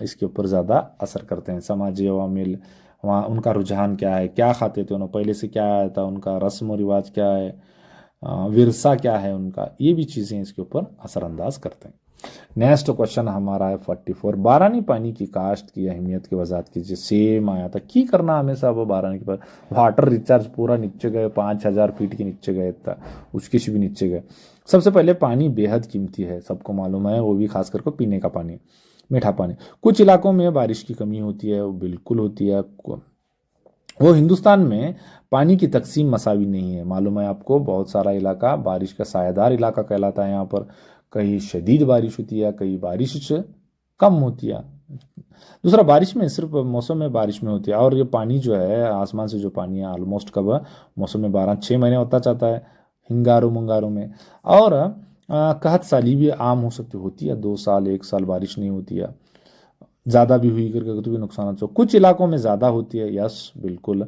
S1: इसके ऊपर ज़्यादा असर करते हैं। समाजी अवामिल, वहाँ उनका रुझान क्या है, क्या खाते थे उन्होंने पहले से, क्या आया था उनका रस्म व रिवाज, क्या है विरसा, क्या है उनका, ये भी चीज़ें इसके ऊपर असरअंदाज करते हैं। नेक्स्ट क्वेश्चन हमारा है 44, बारानी पानी की काश्त की अहमियत की वजाहत कीजिए। सेम आया था, की करना हमेशा वो बारानी के पास वाटर रिचार्ज पूरा नीचे गए, 5,000 फीट के नीचे गए था, उसके भी नीचे गए। सबसे पहले पानी बेहद कीमती है, सबको मालूम है, वो भी खास करके पीने का पानी, मीठा पानी। कुछ इलाकों में बारिश की कमी होती है, वो बिल्कुल होती है। वो हिंदुस्तान में पानी की तकसीम मसावी नहीं है, मालूम है आपको। बहुत सारा इलाका बारिश का सायादार इलाका कहलाता है। यहाँ पर कहीं शदीद बारिश होती है, कहीं बारिश कम होती है। दूसरा, बारिश में सिर्फ मौसम में बारिश में होती है, और ये पानी जो है आसमान से जो पानी है ऑलमोस्ट कब मौसम में 12-6 महीने होता चाहता है, हिंगारू मुंगारू में। और कहत साली भी आम हो सकती होती है, 2 साल 1 साल बारिश नहीं होती है, ज़्यादा भी हुई करके तो भी नुकसान हो। कुछ इलाकों में ज़्यादा होती है, यस बिल्कुल।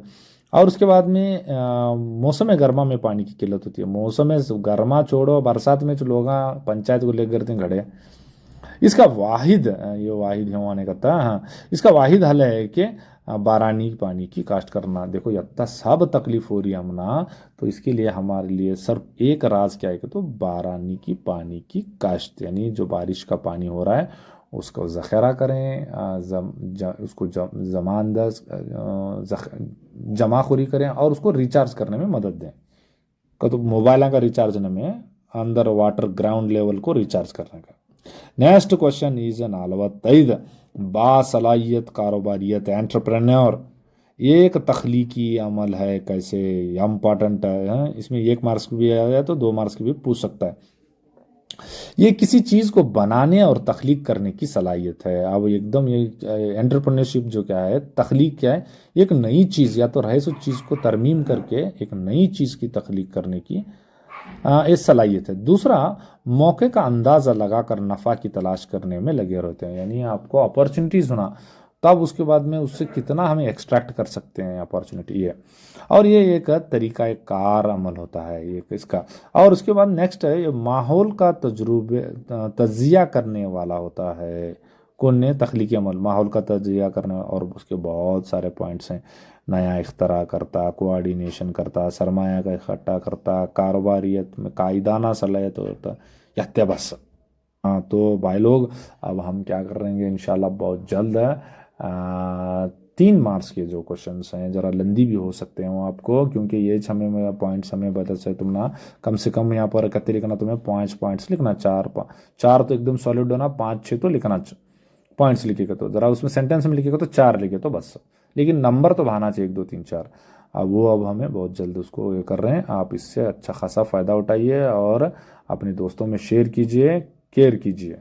S1: और उसके बाद में मौसम गर्मा में पानी की किल्लत होती है। मौसम गर्मा छोड़ो, बरसात में जो लोग पंचायत को लेकर थे घड़े, इसका वाहिद ये वाहिद होने का था, हाँ, इसका वाहिद हल है कि बारानी पानी की काश्त करना। देखो इतना सब तकलीफ हो रही है हमना, तो इसके लिए हमारे लिए सिर्फ एक राज क्या है कि तो बारानी की पानी की काश्त, यानी जो बारिश का पानी हो रहा है उसको ज़ख़ीरा करें, उसको जमाखोरी करें और उसको रिचार्ज करने में मदद दें। तो मोबाइल का रिचार्ज में अंदर वाटर ग्राउंड लेवल को रिचार्ज करने का। नेक्स्ट क्वेश्चन इज 45, बासलाहियत कारोबारियत एंटरप्रेन्योर एक तख्लीकी अमल है, कैसे इम्पॉर्टेंट है। इसमें 1 मार्क्स भी आया तो 2 मार्क्स की भी पूछ सकता है। ये किसी चीज़ को बनाने और तख्लीक करने की सलाहियत है। अब एकदम ये एंटरप्रेन्योरशिप जो क्या है, तख्लीक क्या है, एक नई चीज़ या तो रहे सो चीज़ को तरमीम करके एक नई चीज़ की तख्लीक करने की एक सलाहियत है। दूसरा, मौके का अंदाज़ा लगाकर नफ़ा की तलाश करने में लगे रहते हैं, यानी आपको अपॉर्चुनिटीज़ होना, तब उसके बाद में उससे कितना हमें एक्सट्रैक्ट कर सकते हैं अपॉर्चुनिटी, ये। और ये एक तरीका एक कार अमल होता है ये इसका। और उसके बाद नेक्स्ट है, ये माहौल का तजुर्बे तजिया करने वाला होता है। कौन ने तख्लीकी अमल, माहौल का तजिया करने, और उसके बहुत सारे पॉइंट्स हैं। नया इख्तरा करता, कोऑर्डिनेशन करता, सरमाया का इकट्ठा करता, कारोबारियत में कायदाना सलाहियत होता, या बस। हाँ तो भाई लोग, अब हम क्या कर रहे हैं इंशाल्लाह बहुत जल्द है, 3 मार्क्स के जो क्वेश्चंस हैं ज़रा लंदी भी हो सकते हैं वो आपको, क्योंकि ये हमें मेरा पॉइंट्स हमें बता से तुम ना कम से कम यहाँ पर कत्ते लिखना, तुम्हें 5 पॉइंट्स लिखना, 4 तो एकदम सॉलिड होना, 5-6 तो लिखना पॉइंट्स लिखेगा, तो ज़रा उसमें सेंटेंस में लिखेगा तो 4 लिखे तो बस, लेकिन नंबर तो बहाना चाहिए 1 2 3 4। अब हमें बहुत जल्द उसको ये कर रहे हैं। आप इससे अच्छा खासा फ़ायदा उठाइए और अपने दोस्तों में शेयर कीजिए, केयर कीजिए।